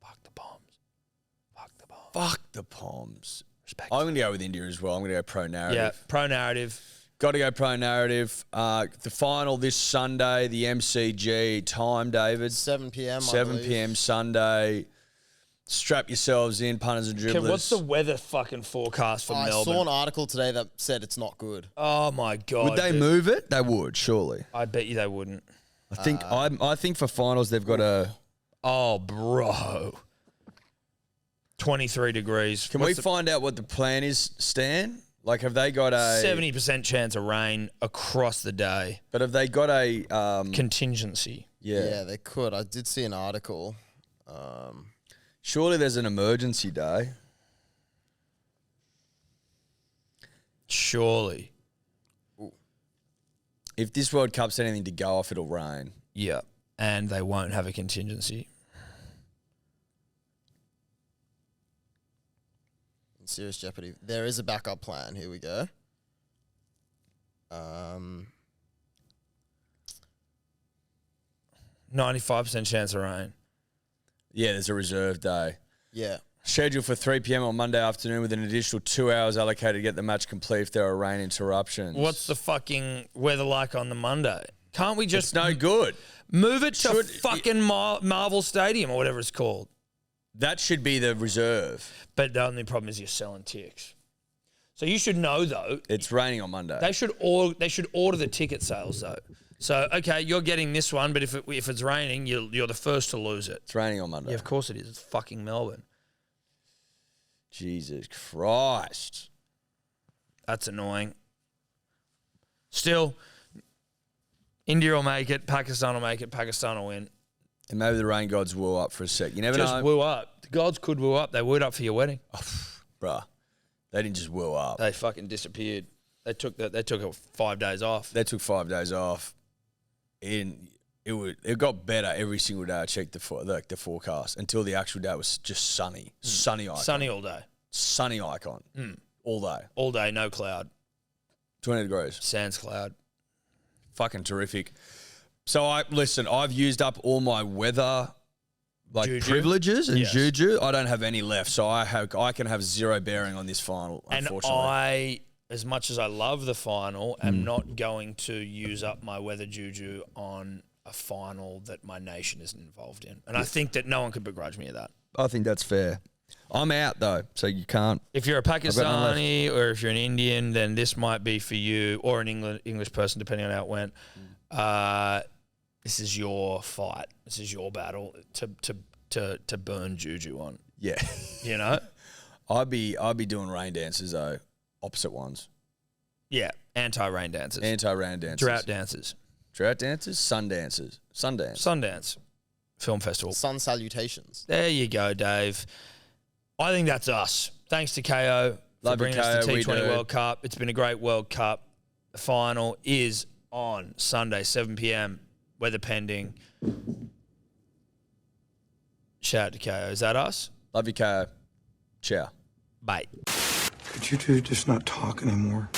Fuck the Poms. Fuck the Poms. Fuck the Poms. Respect. I'm going to go with India as well. I'm going to go pro-narrative. Yeah, pro-narrative. Got to go pro-narrative. The final this Sunday, the MCG. Time, David? 7 p.m. 7 p.m. Sunday. Strap yourselves in, punters and dribblers. Okay, what's the weather fucking forecast for I Melbourne? saw an article today that said it's not good. Oh my god! Would they dude. move it? They would, surely. I bet you they wouldn't. I think for finals they've got a... Oh, bro. 23 degrees. Can we find out what the plan is, Stan? Like, have they got a... 70% chance of rain across the day. But have they got a... Contingency. Yeah, they could. I did see an article. Surely there's an emergency day. Surely. If this World Cup's anything to go off, it'll rain. Yeah. And they won't have a contingency. In serious jeopardy. There is a backup plan. Here we go. 95% chance of rain. Yeah, there's a reserve day. Yeah. Scheduled for 3 p.m. on Monday afternoon with an additional 2 hours allocated to get the match complete if there are rain interruptions. What's the fucking weather like on the Monday? Can't we just It's no good. move it to Should- fucking Marvel Stadium or whatever it's called? That should be the reserve. But the only problem is you're selling ticks. So you should know though. It's raining on Monday. They should order the ticket sales though. So okay, you're getting this one, but if it's raining, you're the first to lose it. It's raining on Monday. Yeah, of course it is. It's fucking Melbourne. Jesus Christ. That's annoying. Still, India will make it. Pakistan will make it. Pakistan will win. And maybe the rain gods woo up for a sec. You never Just know. woo up. The gods could woo up. They wooed up for your wedding. Bruh. They didn't just woo up. They fucking disappeared. They took 5 days off. They took 5 days off. It got better every single day. I checked the forecast until the actual day was just sunny. Sunny icon. Sunny all day. Sunny icon. All day. All day, no cloud. 20 degrees. Sans cloud. Fucking terrific. So I've used up all my weather Juju? privileges and Yes. juju. I don't have any left, so I can have zero bearing on this final. And Unfortunately, I, as much as I love the final, am not going to use up my weather juju on a final that my nation isn't involved in. And I think that no one could begrudge me of that. I think that's fair. I'm out though, so you can't. If you're a got none Pakistani or if you're an Indian, then this might be for you, or an English person, depending on how it went. This is your fight. This is your battle to burn juju on. Yeah, You know? I'd be doing rain dances though, opposite ones. Yeah, anti-rain dancers. Anti-rain dancers. Drought dancers. Drought dancers? Sun dancers. Sundance. Sundance Film Festival. Sun salutations. There you go, Dave. I think that's us. Thanks to KO for Love you, bringing us KO, the we T20 do. World Cup. It's been a great World Cup. The final is on Sunday, 7 p.m. Weather pending. Shout out to KO. Is that us? Love you, KO. Ciao. Bye. Could you two just not talk anymore?